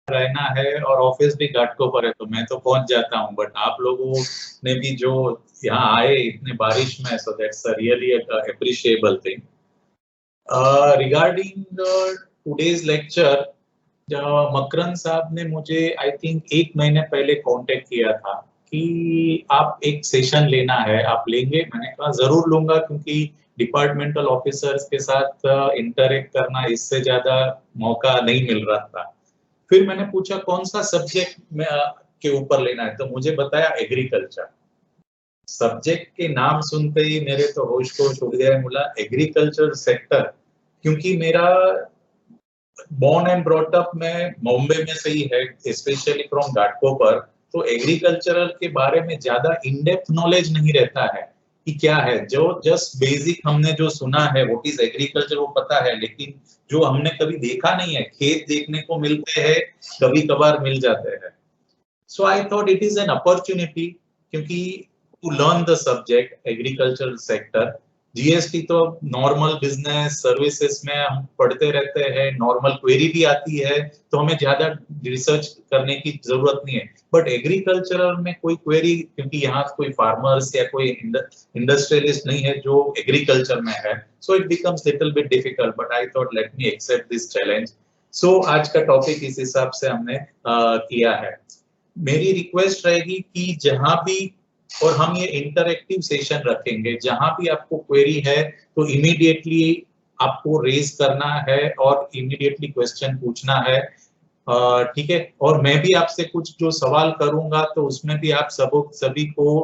रहना है और ऑफिस भी घाटकोपर है तो मैं तो पहुंच जाता हूँ, बट आप लोगों ने भी जो यहाँ आए इतने बारिश में, so that's really appreciable thing. Regarding today's lecture, Makaran साहब ने मुझे आई थिंक एक महीने पहले कांटेक्ट किया था कि आप एक सेशन लेना है, आप लेंगे? मैंने कहा जरूर लूंगा, क्योंकि डिपार्टमेंटल ऑफिसर्स के साथ इंटरेक्ट करना इससे ज्यादा मौका नहीं मिल रहा था। फिर मैंने पूछा कौन सा सब्जेक्ट में के ऊपर लेना है, तो मुझे बताया एग्रीकल्चर। सब्जेक्ट के नाम सुनते ही मेरे तो होश को उड़ गया, बोला एग्रीकल्चर सेक्टर, क्योंकि मेरा बॉर्न एंड ब्रॉट अप में बॉम्बे में से ही है, स्पेशली फ्रॉम घाटकोपर। तो एग्रीकल्चरल के बारे में ज्यादा इन डेप्थ नॉलेज नहीं रहता है कि क्या है। जो जस्ट बेसिक हमने जो सुना है व्हाट इज एग्रीकल्चर वो पता है, लेकिन जो हमने कभी देखा नहीं है, खेत देखने को मिलते हैं, कभी कभार मिल जाते हैं। So I thought it is an opportunity, क्योंकि to learn the subject agriculture sector. GST तो नॉर्मल बिजनेस सर्विसेज में हम पढ़ते रहते हैं, नॉर्मल क्वेरी भी आती है, तो हमें ज्यादा रिसर्च करने की जरूरत नहीं है। बट एग्रीकल्चरल में कोई क्वेरी, क्योंकि यहाँ कोई फार्मर्स या कोई इंडस्ट्रियलिस्ट नहीं है जो एग्रीकल्चर में है, so it becomes little bit difficult, but I thought let me accept this challenge. So आज का टॉपिक इस हिसाब से हमने किया है। मेरी रिक्वेस्ट रहेगी कि जहां भी, और हम ये इंटरैक्टिव सेशन रखेंगे, जहां भी आपको क्वेरी है तो इमीडिएटली आपको रेज करना है और इमीडिएटली क्वेश्चन पूछना है, ठीक है। और मैं भी आपसे कुछ जो सवाल करूंगा तो उसमें भी आप सभी को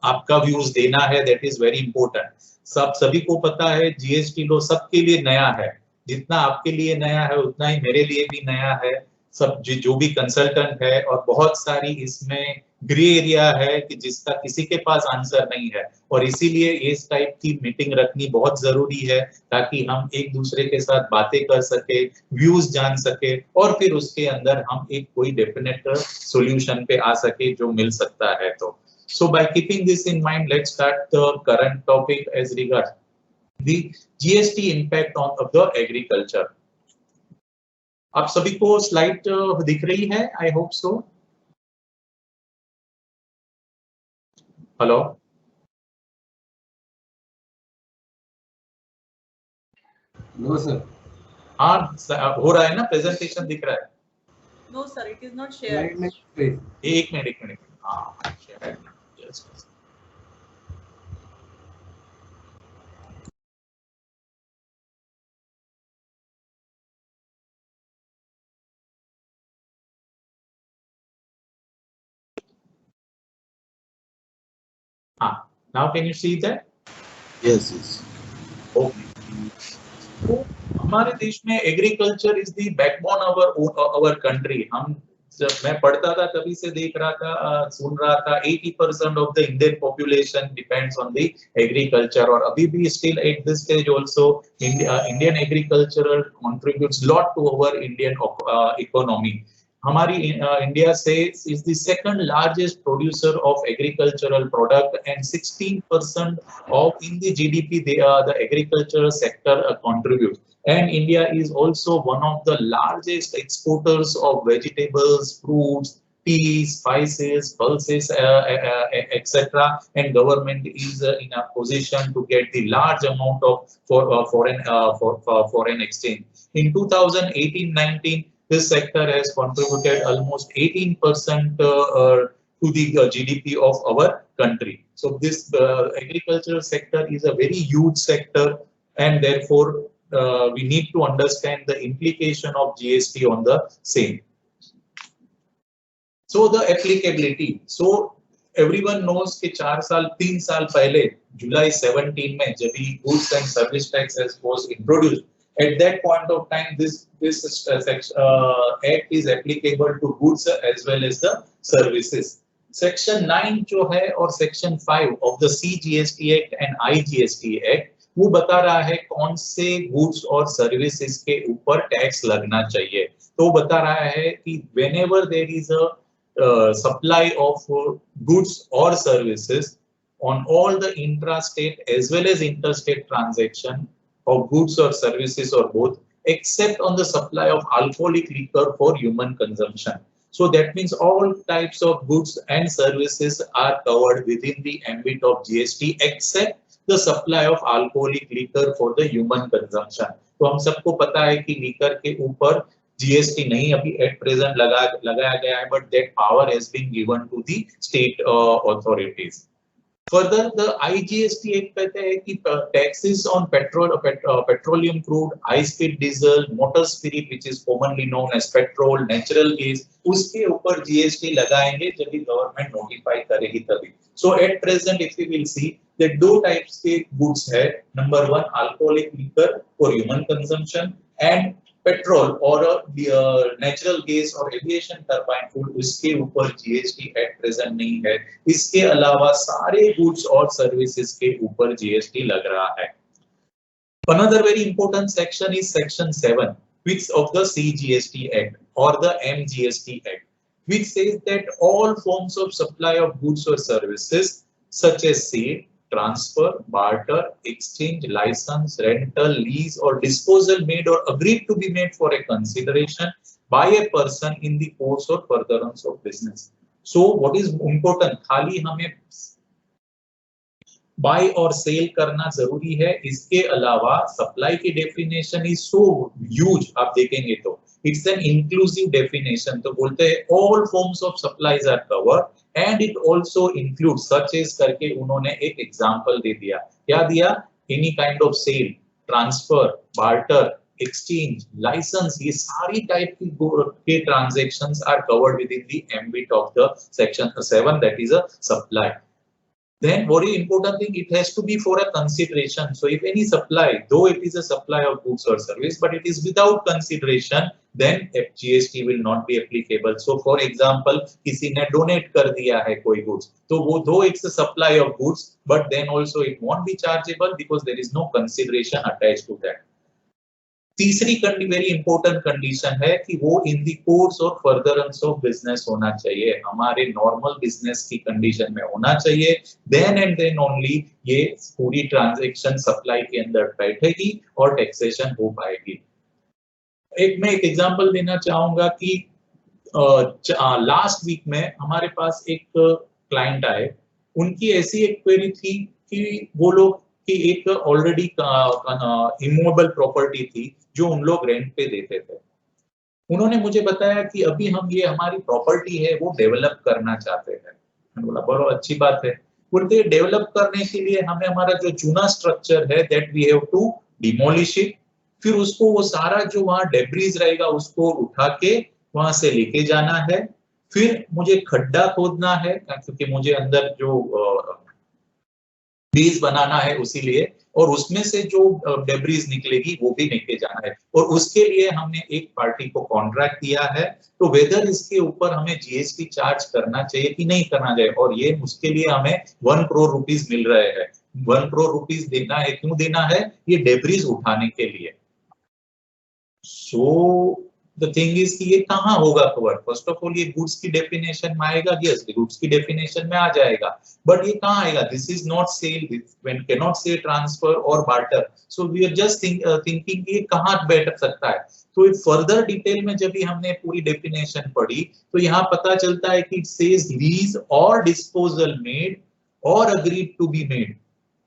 आपका व्यूज देना है, दैट इज वेरी इंपॉर्टेंट। सभी को पता है जीएसटी लो सबके लिए नया है, जितना आपके लिए नया है उतना ही मेरे लिए भी नया है, सब जो भी कंसल्टेंट है, और बहुत सारी इसमें ग्रे एरिया है कि जिसका किसी के पास आंसर नहीं है, और इसीलिए इस टाइप की मीटिंग रखनी बहुत जरूरी है, ताकि हम एक दूसरे के साथ बातें कर सके, व्यूज जान सके, और फिर उसके अंदर हम एक कोई डेफिनेट सॉल्यूशन पे आ सके जो मिल सकता है। तो so by keeping this in mind, let's start the current topic as regards the GST impact on of the agriculture. आप सभी को स्लाइड दिख रही है? I hope so. Hello, no sir. हाँ हो रहा है ना, प्रेजेंटेशन दिख रहा है? No sir, it is not share. एक मिनट, हाँ शेयर जस्ट। हाँ, now can you see that? Yes, yes. Okay. तो हमारे देश में agriculture is the backbone our country. हम जब मैं पढ़ता था तभी से देख रहा था, सुन रहा था, 80% of the Indian population depends on the agriculture, और अभी भी still at this stage also Indian agricultural contributes lot to our Indian economy. हमारी इंडिया से is the second largest producer of agricultural product, and 16% of in the GDP the agricultural sector contributes, and India is also one of the largest exporters of vegetables, fruits, tea, spices, pulses, etc. And government is in a position to get the large amount of foreign exchange. In 2018-19, this sector has contributed almost 18% to the GDP of our country. So this agricultural sector is a very huge sector, and therefore we need to understand the implication of GST on the same. So the applicability. So everyone knows कि 3 साल पहले जुलाई 17 में जब भी goods and service tax was introduced, at that point of time this act is applicable to goods as well as the services. Section 9 जो है और section 5 of the CGST act and IGST act वो बता रहा है कौन से goods और सर्विसेज के ऊपर टैक्स लगना चाहिए। तो वो बता रहा है कि whenever there is a supply of goods और services on all the intra-state as well as interstate transaction of goods or services or both, except on the supply of alcoholic liquor for human consumption. So that means all types of goods and services are covered within the ambit of GST except the supply of alcoholic liquor for the human consumption. तो हम सबको पता है कि liquor के ऊपर GST नहीं अभी एट प्रेजेंट लगाया गया है, but that power has been given to the state authorities. Further, the IGST Act कहते हैं कि taxes on petroleum crude, high-speed diesel, motor spirit, which is commonly known as petrol, natural gas, उसके ऊपर GST लगाएंगे जब भी government notify करेगी तभी. So at present, if we will see, that दो टाइप्स के गुड्स है. Number one, alcoholic liquor for human consumption and petrol और नेचुरल गैस और एविएशन टरबाइन फूड, उसके ऊपर जीएसटी एट प्रेजेंट नहीं है. इसके अलावा सारे गुड्स और सर्विसेज के ऊपर जीएसटी लग रहा है. Another very important section is section 7 which of the CGST Act or the MGST Act, which says that all forms of supply of goods or services such as sale, transfer, barter, exchange, license, rental, lease or disposal made or agreed to be made for a consideration by a person in the course or furtherance of business. So what is important, खाली हमें bye और cell करना जरूरी है, इसके अलावा supply की definition is so huge. आप देखेंगे तो इट्स एन इंक्लूसिव डेफिनेशन. तो बोलते हैं all forms of supplies are covered and it also include such as करके उन्होंने एक एग्जांपल दे दिया. क्या दिया? Any kind of sale, transfer, barter, exchange, licence, ये सारी टाइप के transactions are covered within the ambit of the section 7, that is a supply. Then very important thing, it has to be for a consideration. So if any supply, though it is a supply of goods or service, but it is without consideration, then GST will not be applicable. So for example, किसी ने donate कर दिया है कोई goods, तो वो though it's a supply of goods, but then also it won't be chargeable because there is no consideration attached to that. तीसरी very important condition है कि वो इन द कोर्स और फर्दरेंस ऑफ बिजनेस होना चाहिए, हमारे नॉर्मल बिजनेस की condition में होना चाहिए. देन एंड देन ओनली ये पूरी ट्रांजैक्शन सप्लाई के अंदर बैठेगी और टैक्सेशन हो पाएगी. मैं एक एग्जांपल देना चाहूंगा कि लास्ट वीक में हमारे पास एक क्लाइंट आए, उनकी ऐसी एक क्वेरी थी कि वो लोग कि एक ऑलरेडी इमूवेबल प्रॉपर्टी थी जो उन लोग रेंट पे देते थे. उन्होंने मुझे बताया कि अभी हम ये हमारी प्रॉपर्टी है वो डेवलप करना चाहते हैं. मैंने बोला बहुत अच्छी बात है. बोलते डेवलप करने के लिए हमें हमारा जो चूना स्ट्रक्चर है that we have to demolish it, फिर उसको वो सारा जो वहां डेब्रीज रहेगा उसको उठा के वहां से लेके जाना है, फिर मुझे खड्डा खोदना है क्योंकि मुझे अंदर जो बेस बनाना है उसी लिए, और उसमें से जो डेब्रीज निकलेगी वो भी लेके जाना है, और उसके लिए हमने एक पार्टी को कॉन्ट्रैक्ट दिया है. तो वेदर इसके ऊपर हमें जीएसटी चार्ज करना चाहिए कि नहीं करना चाहिए, और ये उसके लिए हमें 1 करोड़ रुपीस मिल रहे हैं. 1 करोड़ रुपीस देना है, क्यों देना है? ये डेब्रीज उठाने के लिए. सो द थिंग इज कि ये कहाँ होगा कवर? फर्स्ट ऑफ ऑल ये गुड्स की डेफिनेशन में आएगा, यस गुड्स की डेफिनेशन में आ जाएगा, बट ये कहाँ आएगा? This is not sale, when can not say transfer और barter. So we are just thinking ये कहाँ बैठ सकता है. तो फर्दर डिटेल में जब भी हमने पूरी डेफिनेशन पढ़ी तो यहाँ पता चलता है कि इट सेज लीज और डिस्पोजल मेड और agreed to be made.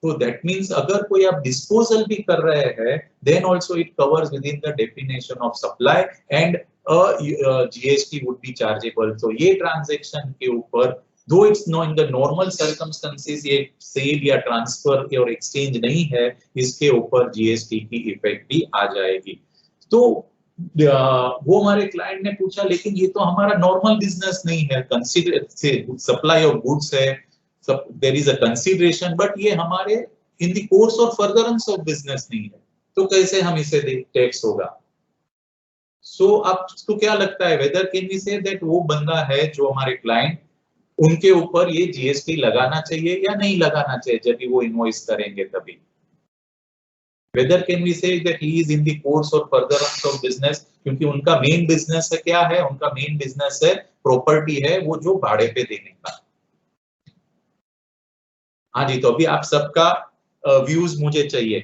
So that means अगर कोई आप डिस्पोजल भी कर रहे हैं, then also it covers within the definition of supply and GST would be chargeable. So ये ट्रांजैक्शन के ऊपर though it's no in the normal circumstances ये सेल या ट्रांसफर और एक्सचेंज नहीं है, इसके ऊपर जीएसटी की इफेक्ट भी आ जाएगी. तो वो हमारे क्लाइंट ने पूछा लेकिन ये तो हमारा नॉर्मल बिजनेस नहीं है, कंसीडर से सप्लाई ऑफ गुड्स है, there is a consideration, but ये हमारे in the course of furtherance of business नहीं है, तो कैसे हम इसे टैक्स होगा? सो आपको क्या लगता है, whether can we say that वो बंदा है जो हमारे क्लाइंट, उनके ऊपर ये जीएसटी लगाना चाहिए या नहीं लगाना चाहिए जब भी वो इनवॉइस करेंगे तभी? Whether can we say that he is in the course or furtherance of business, क्योंकि उनका मेन बिजनेस है क्या है? उनका मेन बिजनेस है प्रॉपर्टी है वो जो भाड़े पे देने का. हाँ जी, तो अभी आप सबका व्यूज मुझे चाहिए.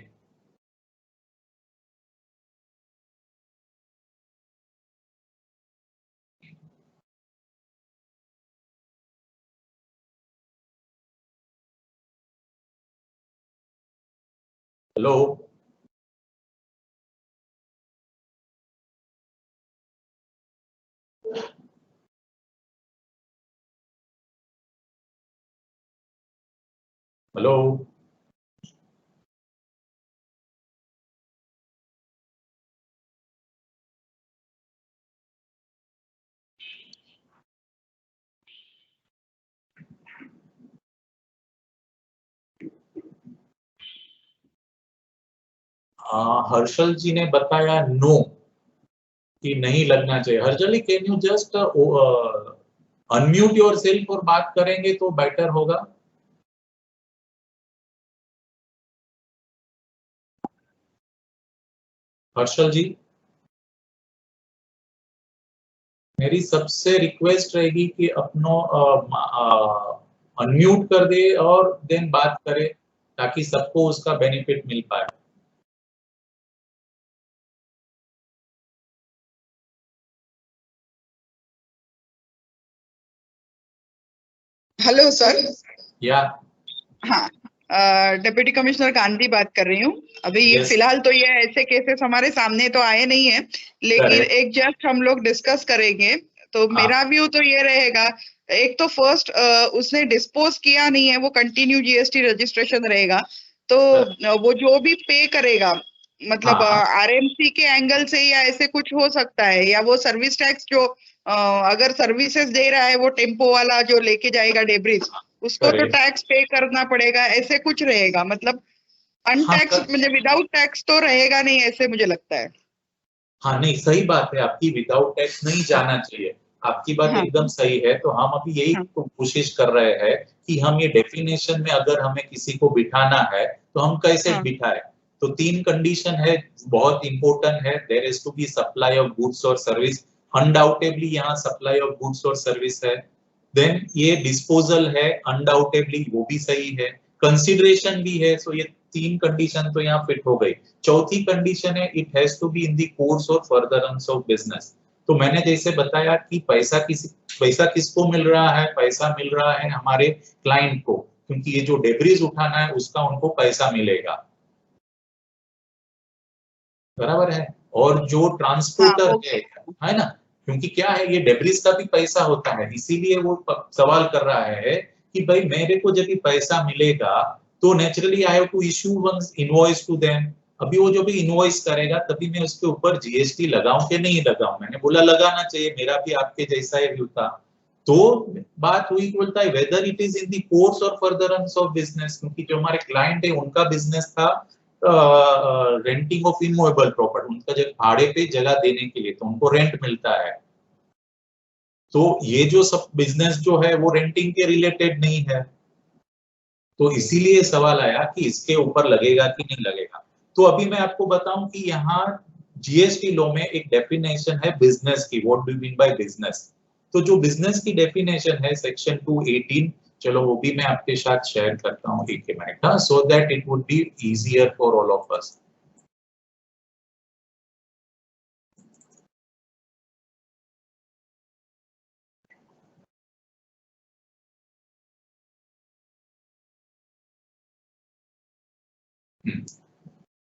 हेलो, हेलो, हर्षल जी ने बताया नो, कि नहीं लगना चाहिए। Harshal, can you just unmute your self और बात करेंगे तो बेटर होगा। हर्षल जी, मेरी सबसे रिक्वेस्ट रहेगी कि अपनो अनम्यूट कर दे और देन बात करे, ताकि सबको उसका बेनिफिट मिल पाए। Hello sir. या हाँ, डिप्टी कमिश्नर गांधी बात कर रही हूँ। अभी Yes. फिलहाल तो ये ऐसे केसेस हमारे सामने तो आए नहीं है, लेकिन Correct. एक जस्ट हम लोग डिस्कस करेंगे। तो मेरा व्यू तो ये रहेगा, एक तो फर्स्ट उसने डिस्पोज किया नहीं है, वो कंटिन्यू जीएसटी रजिस्ट्रेशन रहेगा। तो वो जो भी पे करेगा, मतलब आरएमसी के एंगल से या ऐसे कुछ हो सकता है, या वो सर्विस टैक्स जो अगर सर्विसेज दे रहा है वो टेम्पो वाला जो लेके जाएगा डेब्रिज, उसको तो टैक्स पे करना पड़ेगा, ऐसे कुछ रहेगा। मतलब अनटैक्स मतलब विदाउट टैक्स तो रहेगा नहीं, ऐसे मुझे लगता है। हाँ, नहीं, सही बात है आपकी, विदाउट टैक्स नहीं जाना चाहिए, आपकी बात एकदम सही है। तो हम अभी यही कोशिश कर रहे हैं कि हम ये डेफिनेशन में अगर हमें किसी को बिठाना है तो हम कैसे बिठाए। तो 3 कंडीशन है, बहुत इंपॉर्टेंट है। There is to be supply of goods और सर्विस, अनडाउटेबली यहाँ सप्लाई ऑफ गुड्स और सर्विस है। देन ये डिस्पोजल है, अनडाउटेबली वो भी सही है, कंसिडरेशन भी है। सो ये 3 कंडीशन तो यहाँ फिट हो गई। चौथी कंडीशन है, it has to be in the course और फर्दरेंस ऑफ बिजनेस। तो मैंने जैसे बताया कि पैसा किसको मिल रहा है, पैसा मिल रहा है हमारे क्लाइंट को, क्योंकि ये जो डेब्रिज उठाना है उसका उनको पैसा मिलेगा, बराबर है। और जो ट्रांसपोर्टर है ना, क्योंकि क्या है, ये डेब्रिज का भी पैसा होता है, इसीलिए वो सवाल कर रहा है कि भाई मेरे को जब भी पैसा मिलेगा तो naturally I have to issue one invoice to them. अभी वो जो भी इनवॉइस करेगा तभी मैं उसके ऊपर जीएसटी लगाऊं कि नहीं लगाऊं। मैंने बोला लगाना चाहिए, मेरा भी आपके जैसा ही व्यू था। तो बात हुई, बोलता है whether it is in the course और फर्दरेंस ऑफ बिजनेस, क्योंकि जो हमारे क्लाइंट है उनका बिजनेस था रेंटिंग ऑफ इमूवेबल प्रॉपर्टी, उनका जब भाड़े पे जगह देने के लिए, तो उनको रेंट मिलता है। तो ये जो सब बिजनेस जो है वो रेंटिंग के रिलेटेड नहीं है, तो इसीलिए सवाल आया कि इसके ऊपर लगेगा कि नहीं लगेगा। तो अभी मैं आपको बताऊं कि यहाँ जीएसटी लॉ में एक डेफिनेशन है बिजनेस की, what do you mean by business. तो जो बिजनेस की डेफिनेशन है सेक्शन 218, चलो वो भी मैं आपके साथ शेयर करता हूँ एक मिनट का, so that it would be easier for all of us.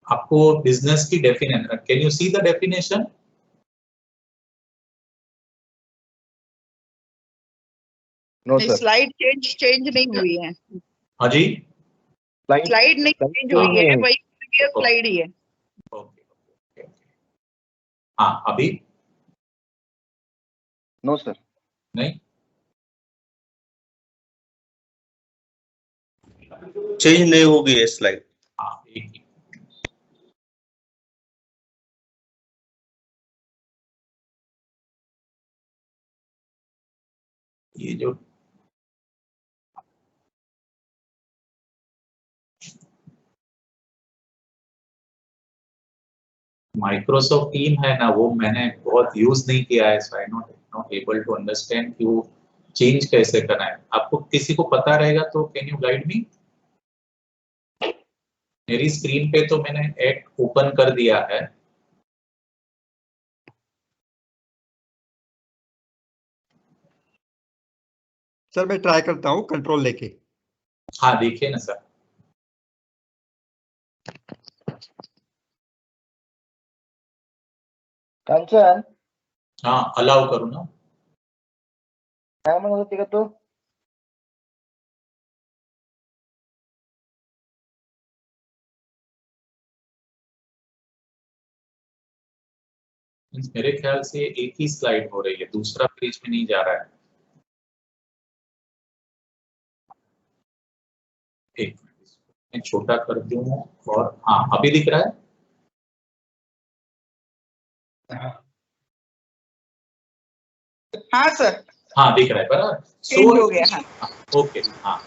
आपको बिजनेस की definition, can you see the definition? No sir, slide change नहीं हुई है। हाँ जी, स्लाइड नहीं चेंज हुई है, वही प्रीवियस स्लाइड ही है। ओके, हाँ अभी नो सर, नहीं चेंज नहीं होगी ये स्लाइड। हाँ, एक ये जो माइक्रोसॉफ्ट टीम है ना, वो मैंने बहुत यूज नहीं किया है, सो आई नॉट एबल टू अंडरस्टैंड कि वो चेंज कैसे करना है। आपको किसी को पता रहेगा तो कैन यू गाइड मी? मेरी स्क्रीन पे तो मैंने ऐड ओपन कर दिया है। सर मैं ट्राई करता हूँ कंट्रोल लेके। हाँ देखिए ना सर। कांचन हाँ अलाउ करू ना. काय म्हणत होती का तू? मेरे ख्याल से एक ही स्लाइड हो रही है, दूसरा पेज में नहीं जा रहा है. एक मिनट, मैं छोटा कर दूं. और हाँ अभी दिख रहा है. हाँ सर, हाँ दिख रहा है बराबर. चेंज हो गया. हाँ ओके. हाँ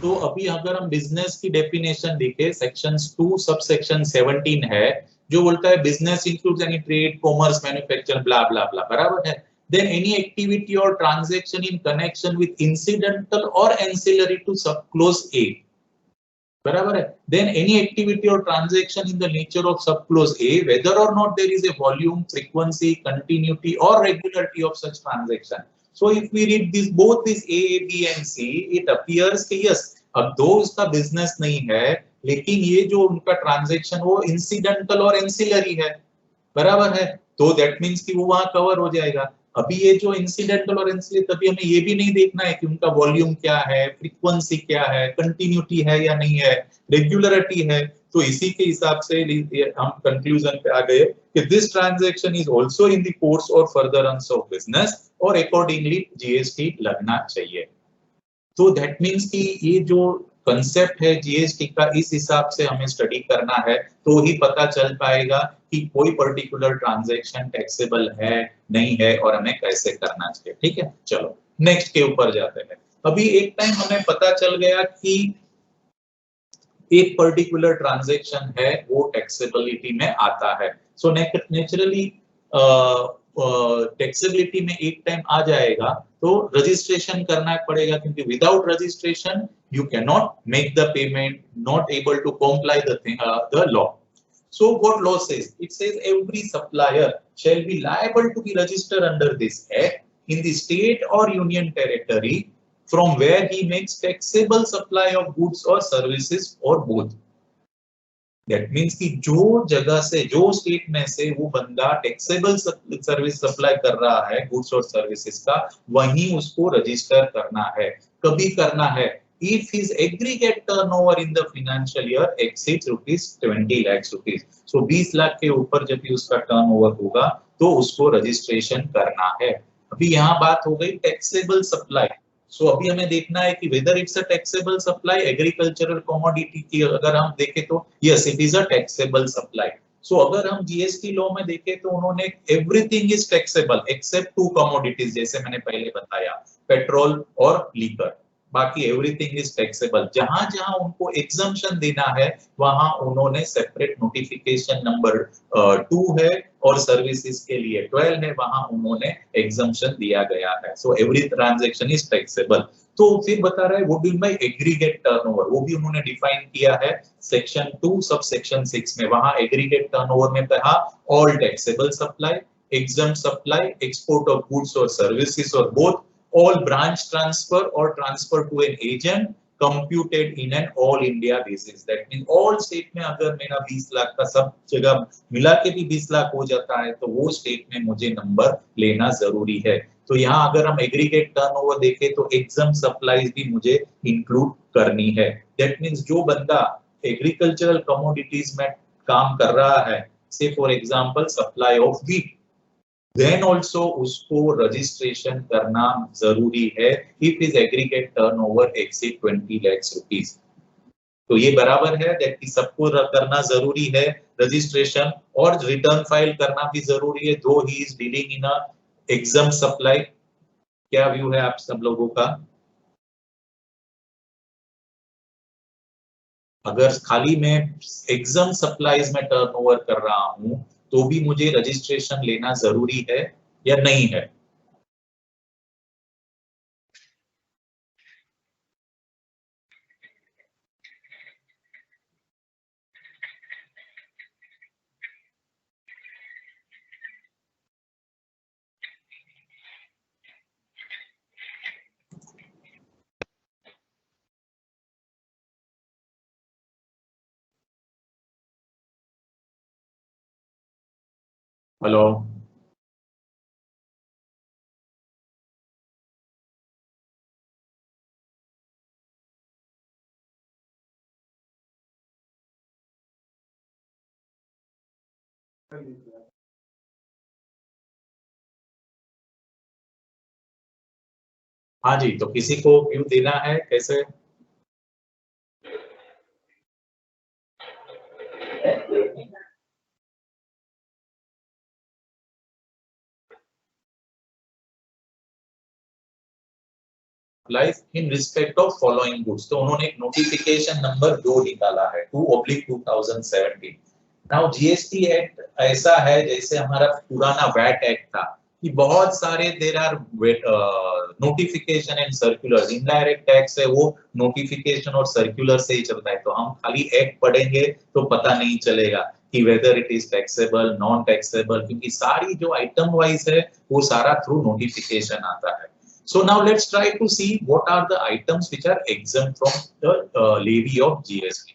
तो अभी अगर हम बिजनेस की डेफिनेशन देखें, सेक्शन 2 सब सेक्शन 17 है जो बोलता है business includes any trade, commerce, manufacture, blah blah blah, बराबर है. Then any activity or transaction in connection with incidental or ancillary to sub clause A, बराबर है. Then any activity or transaction in the nature of sub clause A, whether और not there is a volume, frequency, continuity or regularity of such transaction. So if we read this both this A, B and C, it appears कि yes, अब दो उसका business नहीं है, लेकिन ये जो उनका ट्रांजैक्शन वो इंसिडेंटल और एंसिलरी है, बराबर है. तो दैट मींस कि वो वहां कवर हो जाएगा. अभी ये जो इंसिडेंटल और एंसिलरी, तभी हमें ये भी नहीं देखना है कि उनका वॉल्यूम क्या है, फ्रीक्वेंसी क्या है, कंटिन्यूटी है या नहीं है, रेगुलरिटी है. तो इसी के हिसाब से हम कंक्लूजन पे आ गए कि this transaction is also in the course और फर्दरेंस ऑफ बिजनेस और अकॉर्डिंगली जीएसटी लगना चाहिए. तो दैट मींस कि ये जो कंसेप्ट है जीएसटी का, इस हिसाब से हमें स्टडी करना है, तो ही पता चल पाएगा कि कोई पर्टिकुलर ट्रांजैक्शन टैक्सेबल है नहीं है और हमें कैसे करना चाहिए. ठीक है, चलो नेक्स्ट के ऊपर जाते हैं. अभी एक टाइम हमें पता चल गया कि एक पर्टिकुलर ट्रांजैक्शन है वो टैक्सेबिलिटी में आता है. सो नेचुरली टैक्सेबिलिटी में एक टाइम आ जाएगा तो रजिस्ट्रेशन करना पड़ेगा, क्योंकि without registration you can not make the payment, not able to comply the law. So what law says? It says every supplier shall be liable to be registered under this act in the state or union territory from where he makes taxable supply of goods or services or both. That means कि जो जगह से, जो state में से वो बंदा taxable service supply कर रहा है, गुड्स और सर्विसेज का, वहीं उसको रजिस्टर करना है. कभी करना है if his aggregate turnover in the financial year exceeds rupees 20 lakhs rupees. So 20 lakh के ऊपर जब भी उसका टर्नओवर होगा तो उसको रजिस्ट्रेशन करना है. अभी यहाँ बात हो गई टैक्सेबल सप्लाई. सो अभी हमें देखना है कि whether it's a taxable supply. Agricultural commodity की अगर हम देखें तो yes it is a taxable supply. So अगर हम जीएसटी लॉ में देखें तो उन्होंने everything is taxable except 2 commodities, जैसे मैंने पहले बताया, पेट्रोल और लीकर. बाकी एवरीथिंग इज टैक्सेबल. जहां जहां उनको एग्जम्पशन देना है वहां उन्होंने सेपरेट नोटिफिकेशन नंबर 2 है और सर्विसेज के लिए 12 है, वहां उन्होंने एग्जम्पशन दिया गया है. So every transaction is taxable. तो फिर बता रहा है वो डू बाय एग्रीगेट टर्नओवर, वो भी उन्होंने डिफाइन किया है सेक्शन 2 सब सेक्शन 6 में. वहां एग्रीगेट टर्नओवर में कहा all taxable supply, exempt supply, export of goods or services or both, all branch transfer or transfer to an agent computed in an all India basis. That means all state में अगर मेरा 20 लाख का सब जगह मिला के भी 20 लाख हो जाता है तो वो स्टेट में मुझे नंबर लेना जरूरी है. तो यहाँ अगर हम एग्रीगेट टर्नओवर देखें तो एग्जम्प्ट सप्लाईज भी मुझे इंक्लूड करनी है. दैट मींस जो बंदा एग्रीकल्चरल कमोडिटीज में काम कर रहा है, से for example supply of wheat, then also उसको रजिस्ट्रेशन करना जरूरी है if his aggregate turnover exceed 20 lakhs rupees. तो ये बराबर है दैट कि सबको करना जरूरी है रजिस्ट्रेशन, और रिटर्न फाइल करना भी जरूरी है दो he is dealing in a exempt supply. क्या व्यू है आप सब लोगों का? अगर खाली मैं एग्जम्प्ट सप्लाईज में टर्नओवर कर रहा हूं तो भी मुझे रजिस्ट्रेशन लेना जरूरी है या नहीं है? हेलो हाँ जी, तो किसी को व्यू देना है कैसे? Lies in respect of following goods. तो उन्होंने एक नोटिफिकेशन नंबर 2 निकाला है 2/2017। नाउ जीएसटी एक्ट ऐसा है जैसे हमारा पुराना वैट एक्ट था कि बहुत सारे there are notification and circulars. Indirect tax है वो नोटिफिकेशन और सर्कुलर से ही चलता है, तो हम खाली एक्ट पढ़ेंगे तो पता नहीं चलेगा कि whether it is taxable non taxable, क्योंकि सारी जो आइटम वाइज है वो सारा थ्रू नोटिफिकेशन आता है। So now let's try to see what are the items which are exempt from the levy of GST.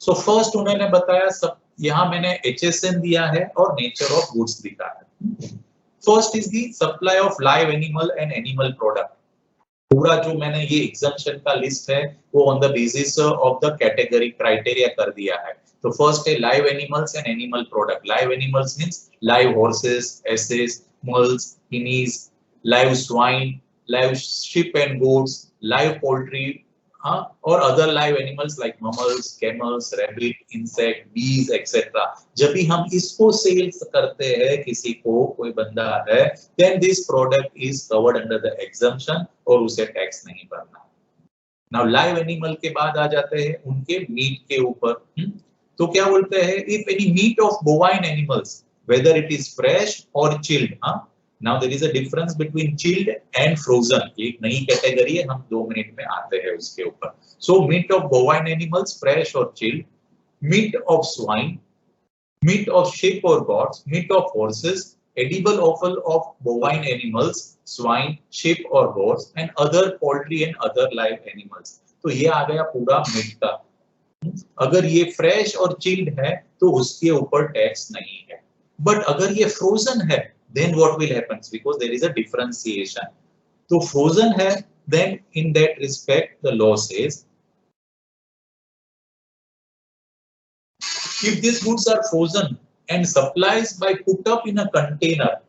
So first उन्होंने बताया सब, यहाँ मैंने HSN दिया है और nature of goods दिखा है। First is the supply of live animal and animal product. पूरा जो मैंने ये exemption का list है वो on the basis of the category criteria कर दिया है। तो first है live animals and animal product. Live animals means live horses, asses, mules, guineas, live swine, live sheep and goats, live poultry, or other live animals like mammals, camels, rabbit, insect, bees, etc. जब भी हम इसको sales करते हैं किसी को, कोई बंदा है, then this product is covered under the exemption और उसे टैक्स नहीं भरना। Now live animal के बाद आ जाते हैं उनके मीट के ऊपर। तो क्या बोलते हैं, if any meat of bovine animals, whether it is fresh or chilled, Now there is a difference between chilled and frozen. एक नई कैटेगरी है, हम 2 मिनट में आते हैं उसके ऊपर। So meat of bovine animals, fresh or chilled, meat of swine, meat of sheep or goats, meat of horses, edible offal of bovine animals, swine, sheep or goats, and other poultry and other live animals. तो ये आ गया पूरा meet का। अगर ये fresh और chilled है तो उसके ऊपर टैक्स नहीं है, बट अगर ये फ्रोजन है then what will happen, because there is a differentiation. So frozen है, then in that respect the law says if these goods are frozen and supplies by put up in a container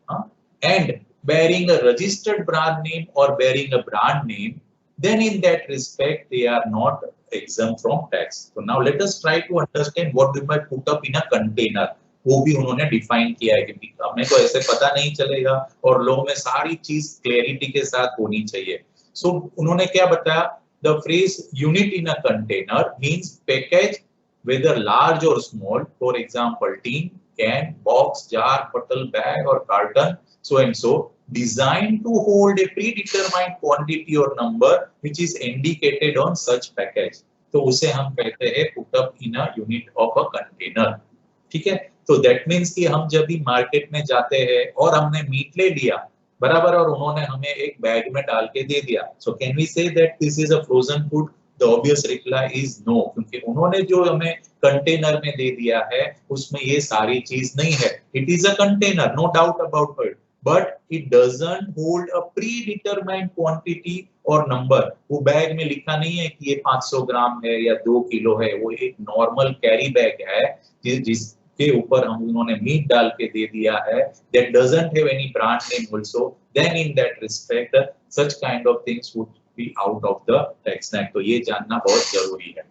and bearing a registered brand name or bearing a brand name, then in that respect they are not exempt from tax. So now let us try to understand what we might put up in a container. वो भी उन्होंने define किया है, क्योंकि हमें तो ऐसे पता नहीं चलेगा और लॉ में सारी चीज क्लैरिटी के साथ होनी चाहिए। सो उन्होंने क्या बताया, the phrase unit in a container means package whether large or small, for example tin, can, box, jar, bottle, bag or carton, so and so, designed to hold a predetermined quantity or number which is indicated on such package, तो उसे हम कहते हैं put up in a unit of a container। ठीक है, तो that means कि हम जब भी मार्केट में जाते हैं और हमने मीट ले लिया बराबर और उन्होंने हमें एक बैग में डाल के दे दिया, so can we say that this is a frozen food? The obvious reply is no, क्योंकि उन्होंने जो हमें कंटेनर में दे दिया है उसमें ये सारी चीज नहीं है। It is a container, no doubt about it, but it doesn't hold a predetermined quantity और नंबर। वो बैग में लिखा नहीं है कि ये 500 ग्राम है या 2 किलो है, वो एक नॉर्मल कैरी बैग है जिसके ऊपर हम उन्होंने मीट डाल के दे दिया है। That doesn't have any brand name also, then in that respect such kind of things would be out of the tax net, तो ये जानना बहुत जरूरी है।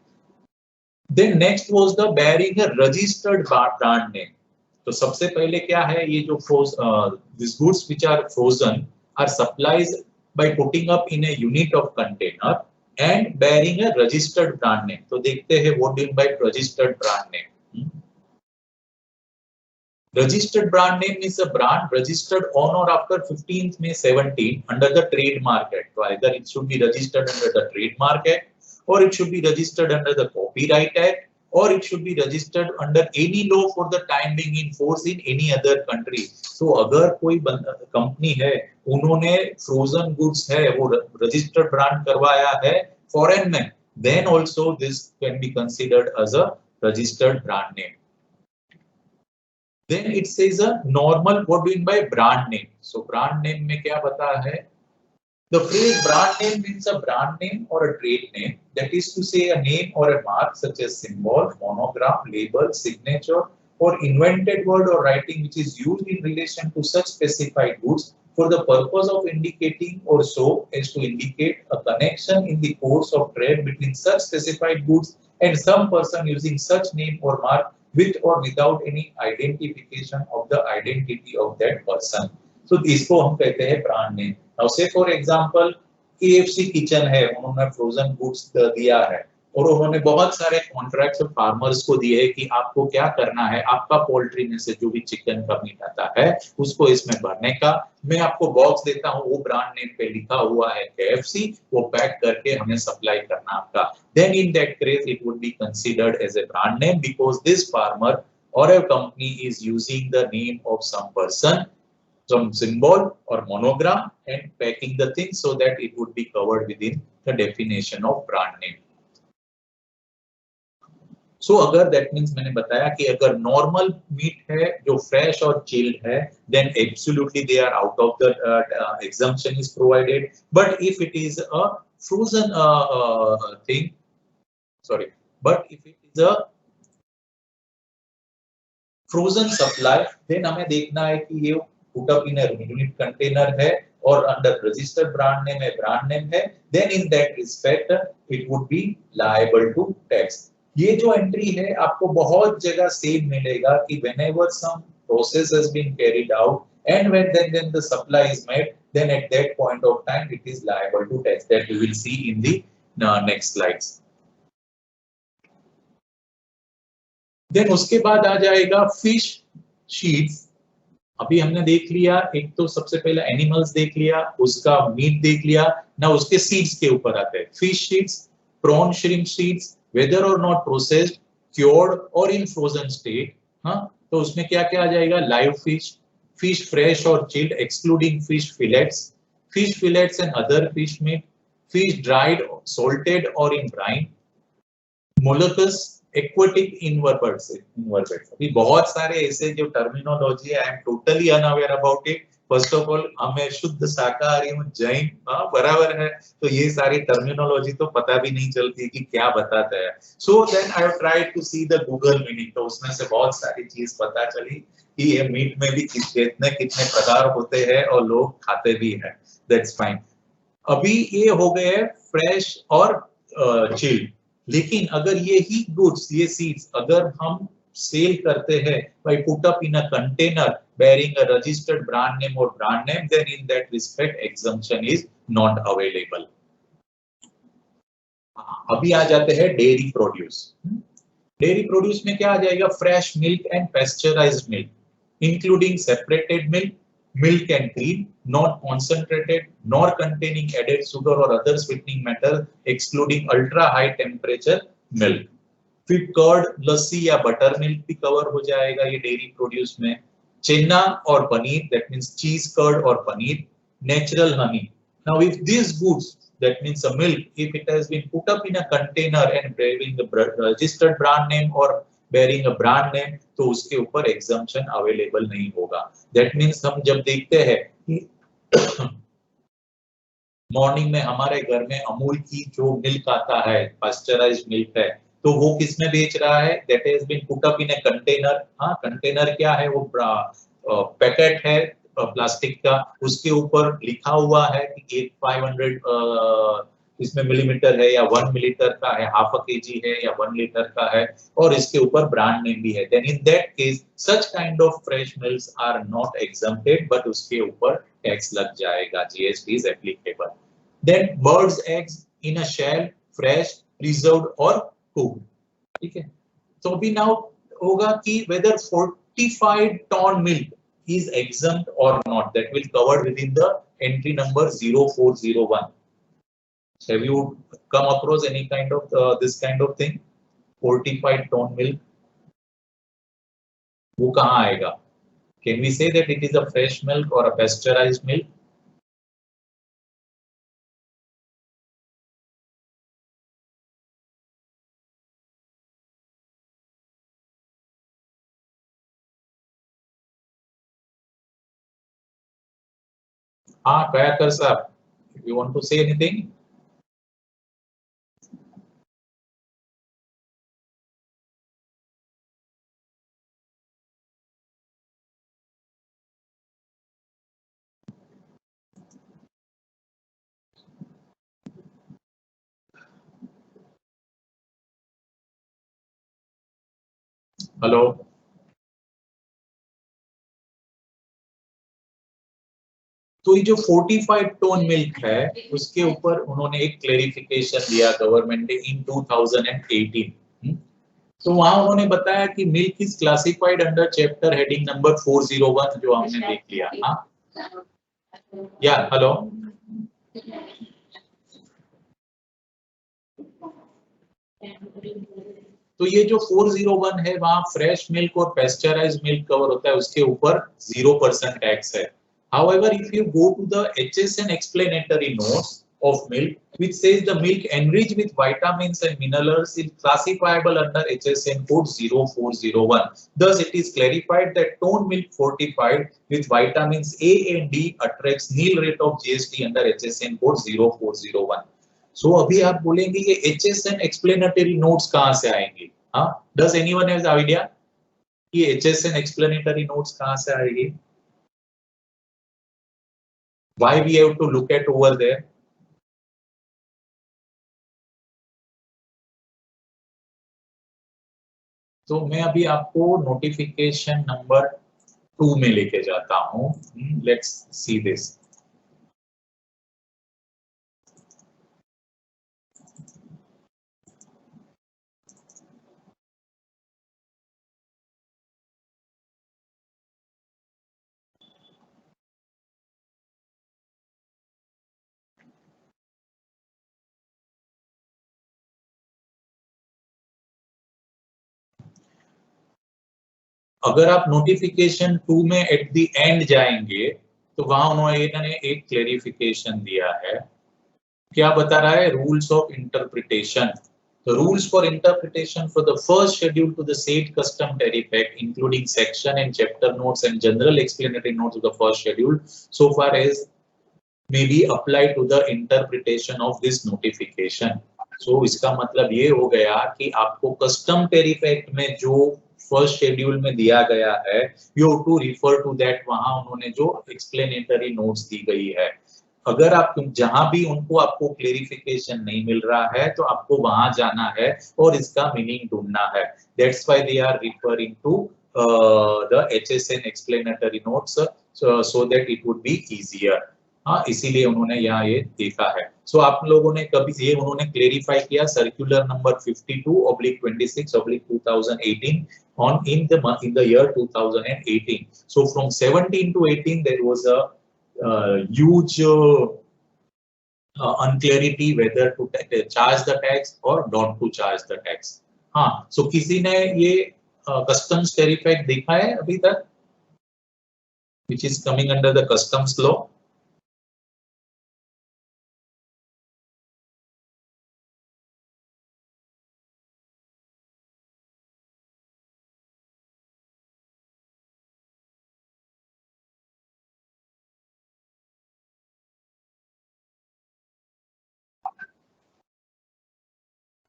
Then next was the bearing a registered brand name. तो सबसे पहले क्या है, ये जो this goods which are frozen are supplies by putting up in a unit of container and bearing a registered brand name। तो देखते हैं what do you mean by registered brand name। Registered brand name is a brand registered on or after 15th May 17 under the Trademark Act। So either it should be registered under the Trademark Act or it should be registered under the Copyright Act or it should be registered under any law for the time being in force in any other country। So अगर कोई company है उन्होंने frozen goods है वो registered brand करवाया है foreign में, then also this can be considered as a registered brand name। Then it says a normal, what do you mean by brand name? So brand name में क्या बता है, the phrase brand name means a brand name or a trade name, that is to say a name or a mark such as symbol, monogram, label, signature, or invented word or writing which is used in relation to such specified goods for the purpose of indicating or so as to indicate a connection in the course of trade between such specified goods and some person using such name or mark with or without any identification of the identity of that person. So इसको हम कहते हैं brand name. Now say for example KFC kitchen है, उन्होंने frozen goods दिया है और उन्होंने बहुत सारे कॉन्ट्रैक्ट्स फार्मर्स को दिए हैं कि आपको क्या करना है, आपका पोल्ट्री में से जो भी चिकन का मीट आता है उसको इसमें भरने का, मैं आपको बॉक्स देता हूं, वो ब्रांड नेम पे लिखा हुआ है KFC, वो पैक करके हमें सप्लाई करना आपका. Then in that case it would be considered as a brand name because this farmer or a company is using the name of some person, some symbol or monogram and packing the thing so that it would be covered within the definition of brand name. So अगर that means मैंने बताया कि अगर normal meat है जो fresh और chilled है then absolutely they are out of the exemption is provided. But if it is a frozen thing, sorry, but if it is a frozen supply then हमें देखना है कि ये put up in a unit container है और under registered brand name है, brand name है, then in that respect it would be liable to tax. ये जो एंट्री है आपको बहुत जगह सेम मिलेगा कि whenever some process has been carried out and when then the supply is made, then at that point of time it is liable to tax. That we will see in the next slides. Then उसके बाद आ जाएगा fish sheets. अभी हमने देख लिया, एक तो सबसे पहले एनिमल्स देख लिया, उसका मीट देख लिया, ना उसके सीड्स के ऊपर आते हैं fish sheets, prawn shrimp sheets, whether और नॉट प्रोसेस्ड, क्योर्ड और इन फ्रोजन स्टेट. हाँ, तो उसमें क्या क्या आ जाएगा, लाइव फिश, फिश फ्रेश और chilled excluding fish fillets and other fish meet, fish dried salted और इन ब्राइन, मोलस्कस, एक्वेटिक इनवर्टेब्रेट्स. अभी बहुत सारे ऐसे जो टर्मिनोलॉजी है, I am totally unaware about it. First of all हमें शुद्ध शाकाहारी हूँ, जैन, बराबर है, तो ये सारी टर्मिनोलॉजी तो पता भी नहीं चलती कि क्या बताता है. So then I have tried to see the Google meaning, तो उसमें से बहुत सारी चीज पता चली कि ये मीट में भी कितने कितने प्रकार होते हैं और लोग खाते भी हैं. That's fine. अभी ये हो गए फ्रेश और चिल्ड. लेकिन अगर ये ही गुड्स, ये सीड्स अगर हम सेल करते हैं by put up in a container bearing a registered brand name or brand name, then in that respect exemption is not available. अभी आ जाते हैं डेयरी प्रोड्यूस. डेयरी प्रोड्यूस में क्या आ जाएगा, fresh milk and pasteurised milk including separated milk, milk and cream, not concentrated nor containing added sugar or other sweetening matter, excluding ultra high temperature milk. फिर curd, लस्सी या butter milk भी cover हो जाएगा ये डेयरी प्रोड्यूस में. चेन्ना और paneer, that means cheese, curd और paneer, natural honey. Now if these goods, that means a milk, if it has been put up in a container and bearing the registered brand name or bearing a brand name, तो उसके ऊपर exemption available नहीं होगा. That means हम जब देखते हैं कि मॉर्निंग में हमारे घर में अमूल की जो मिल्क आता है, पास्चराइज्ड मिल्क है, तो वो किस में बेच रहा है, that has been put up in a container. हाँ, कंटेनर क्या है, वो पैकेट है प्लास्टिक का, उसके ऊपर लिखा हुआ है कि 500 इसमें मिलीमीटर है या 1 मिलीलीटर का है, हाफ अ केजी है या 1 लीटर का है, और इसके ऊपर ब्रांड नेम भी है. Then in that case such kind of fresh milks are not exempted, but उसके ऊपर टैक्स लग जाएगा, GST is applicable. Then birds eggs in a shell, fresh, preserved और कुक्ड. ठीक है, तो अभी नाउ होगा कि whether fortified toned milk is exempt or not, that will covered within the entry number 0401. Have you come across any kind of this kind of thing, fortified tone milk? वो कहाँ आएगा? Can we say that it is a fresh milk or a pasteurized milk? हाँ, कयाकर साहब, if you want to say anything? Hello, तो ये जो 45 tone milk है उसके ऊपर उन्होंने एक क्लेरिफिकेशन दिया गवर्नमेंट ने इन 2018। तो वहां उन्होंने बताया कि milk is classified under chapter heading number 401 जो हमने देख लिया। हाँ या हेलो, तो ये जो 401 है वहां फ्रेश मिल्क और पेस्चराइज्ड मिल्क कवर होता है, उसके ऊपर 0% टैक्स है। However, if you go to the HSN explanatory notes of milk, which says the milk enriched with vitamins and minerals is classifiable under HSN code 0401. Thus, it is clarified that toned milk fortified with vitamins A and D attracts nil rate of GST under HSN code 0401. So, अभी आप बोलेंगे ये HSN explanatory notes कहाँ से आएंगे? हाँ, does anyone have idea? ये HSN explanatory notes कहाँ से आएगी? Why we have to look at over there? तो मैं अभी आपको नोटिफिकेशन नंबर 2 में लेके जाता हूं। Let's see this. अगर आप नोटिफिकेशन 2 में एट द एंड जाएंगे तो वहां उन्होंने एक क्लेरिफिकेशन दिया है। क्या बता रहा है? Rules of interpretation. The rules for interpretation for the first schedule to the said custom tariff act, including section and chapter notes and general explanatory notes of the first schedule, so far as may be applied to the interpretation of this notification. So इसका मतलब ये हो गया कि आपको custom tariff act में जो first schedule में दिया गया है, you have to refer to that. वहां उन्होंने जो एक्सप्लेनेटरी नोट्स दी गई है, अगर आप जहां भी उनको आपको क्लेरिफिकेशन नहीं मिल रहा है तो आपको वहां जाना है और इसका मीनिंग ढूंढना है। That's why they are referring to the HSN explanatory notes so that it would be easier. हाँ, इसीलिए उन्होंने यहाँ ये देखा है। सो आप लोगों ने कभी ये उन्होंने क्लेरिफाई किया circular number 52/26/2018 on in the year 2018. So from 17 to 18 there was a huge unclarity whether to charge the tax or not to charge the tax. हाँ, so किसी ने ये customs tariff act देखा है अभी तक, which is coming under the customs law?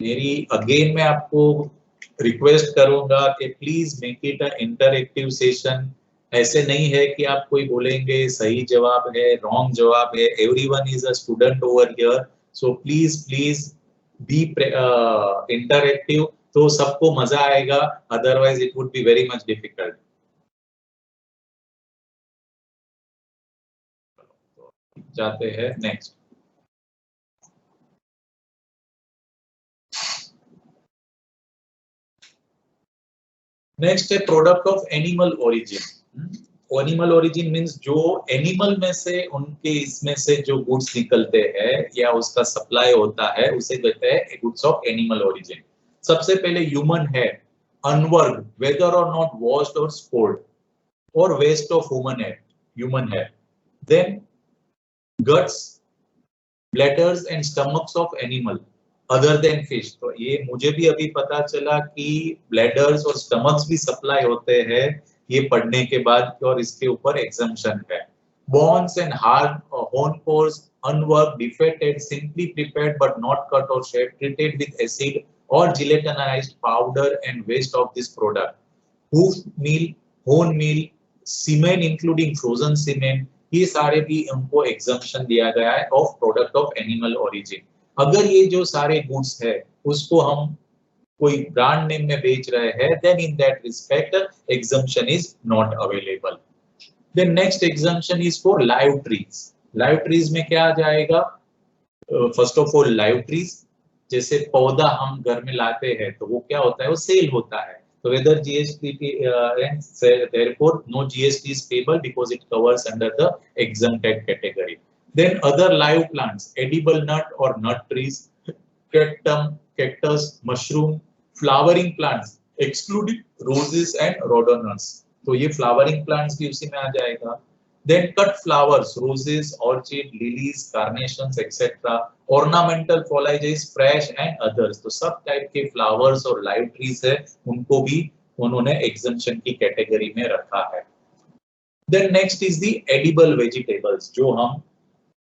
मेरी again मैं आपको रिक्वेस्ट करूंगा कि please make it a interactive session. ऐसे नहीं है कि आप कोई बोलेंगे सही जवाब है, रॉन्ग जवाब है। Everyone is a student over here, so please be interactive, तो सबको मजा आएगा, otherwise it would be very much difficult. जाते हैं नेक्स्ट। नेक्स्ट है product of animal origin. Animal origin means जो एनिमल में से उनके इसमें से जो गुड्स निकलते हैं या उसका सप्लाई होता है उसे कहते हैं गुड्स ऑफ एनिमल ओरिजिन। सबसे पहले ह्यूमन है, अनवर्क्ड वेदर और नॉट वॉश्ड और स्पोर्ड, और वेस्ट ऑफ ह्यूमन है। Then guts, bladders and stomachs of animal other than fish. तो ये मुझे भी अभी पता चला कि ब्लैडर्स और स्टमक्स भी सप्लाई होते हैं ये पढ़ने के बाद, और इसके ऊपर एग्जम्पशन है। Bones and hard horn cores, unworked, defatted, simply prepared but not cut or shaped, treated with acid or gelatinised powder and waste of this product. Hoof meal, horn meal, semen including frozen semen, ये सारे भी उनको exemption दिया गया है of product of animal origin. अगर ये जो सारे गुड्स है उसको हम कोई ब्रांड नेम में बेच रहे हैं, then in that respect exemption is not available. Then next exemption is for live trees. Live trees में क्या आ जाएगा? First of all live trees, जैसे पौधा हम घर में लाते हैं तो वो क्या होता है, वो सेल होता है, तो whether GST and therefore no GST is payable because it covers under the exempted category. Then other live plants, edible nut or nut trees, cactus, mushroom, flowering plants excluding roses and rhododendrons, तो ये flowering plants भी उसी में आ जाएगा. Then cut flowers, roses, orchid, lilies, carnations, etc. Ornamental foliages, fresh and others, तो सब type के flowers और live trees है, उनको भी उन्होंने exemption की कैटेगरी में रखा है. Then next is the edible vegetables, जो हम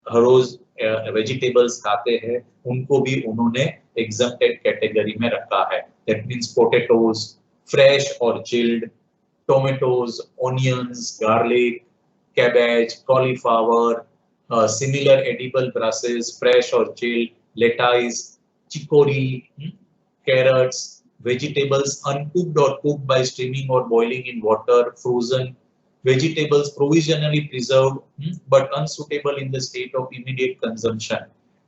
हर रोज वेजिटेबल्स खाते हैं, उनको भी उन्होंने exempted कैटेगरी में रखा है. That means potatoes, fresh or chilled, tomatoes, onions, garlic, cabbage, cauliflower, similar edible grasses, fresh or chilled, lettuce, chicory, carrots, vegetables uncooked or cooked by steaming or boiling in water, frozen, vegetables provisionally preserved but unsuitable in the state of immediate consumption,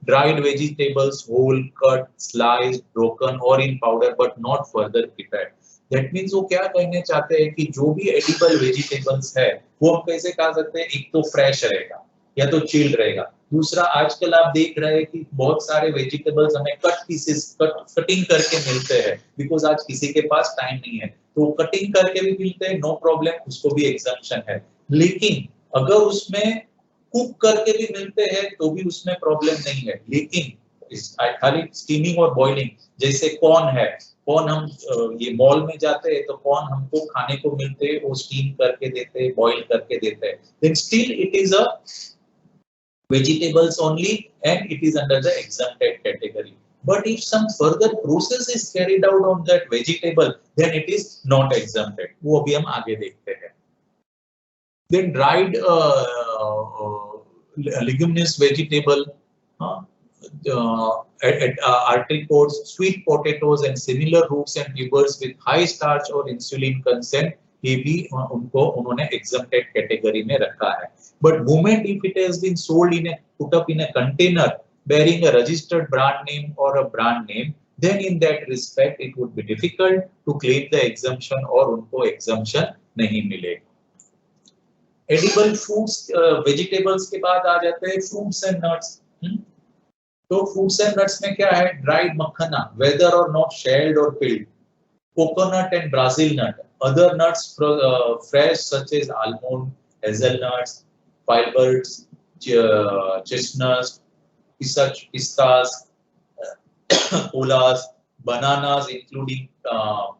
dried vegetables whole, cut, sliced, broken or in powder but not further prepared. That means वो क्या कहने चाहते हैं कि जो भी edible vegetables है वो हम कैसे खा सकते हैं, एक तो fresh रहेगा या तो chilled रहेगा, दूसरा आजकल आप देख रहे हैं कि बहुत सारे वेजिटेबल्स हमें कटिंग करके मिलते हैं, बिकॉज आज किसी के पास टाइम नहीं है, तो कटिंग करके भी मिलते हैं, नो प्रॉब्लम, उसको भी एग्जम्पशन है. लेकिन अगर उसमें कुक करके भी मिलते हैं तो भी उसमें प्रॉब्लम नहीं है. लेकिन खाली स्टीमिंग और बॉइलिंग, जैसे कॉर्न है, कॉर्न हम ये मॉल में जाते हैं तो कॉर्न हमको खाने को मिलते हैं, वो स्टीम करके देते हैं, बॉइल करके देते हैं, then still it is a vegetables only and it is under the exempted category. But if some further process is carried out on that vegetable, then it is not exempted. वो अभी हम आगे देखते हैं. Then dried leguminous vegetable, apricots, sweet potatoes and similar roots and tubers with high starch or insulin content, ये भी उनको उन्होंने exempted category में रखा है. But moment if it has been sold in a put up in a container bearing a registered brand name or a brand name, then in that respect it would be difficult to claim the exemption और उनको exemption नहीं मिलेगा. Edible foods, vegetables के बाद आ जाते हैं fruits and nuts. तो fruits and nuts में क्या है? Dried मखना, whether or not shelled or peeled, coconut and Brazil nut, other nuts fresh such as almond, hazelnuts, fibers, chestnuts, pistas, colas, bananas including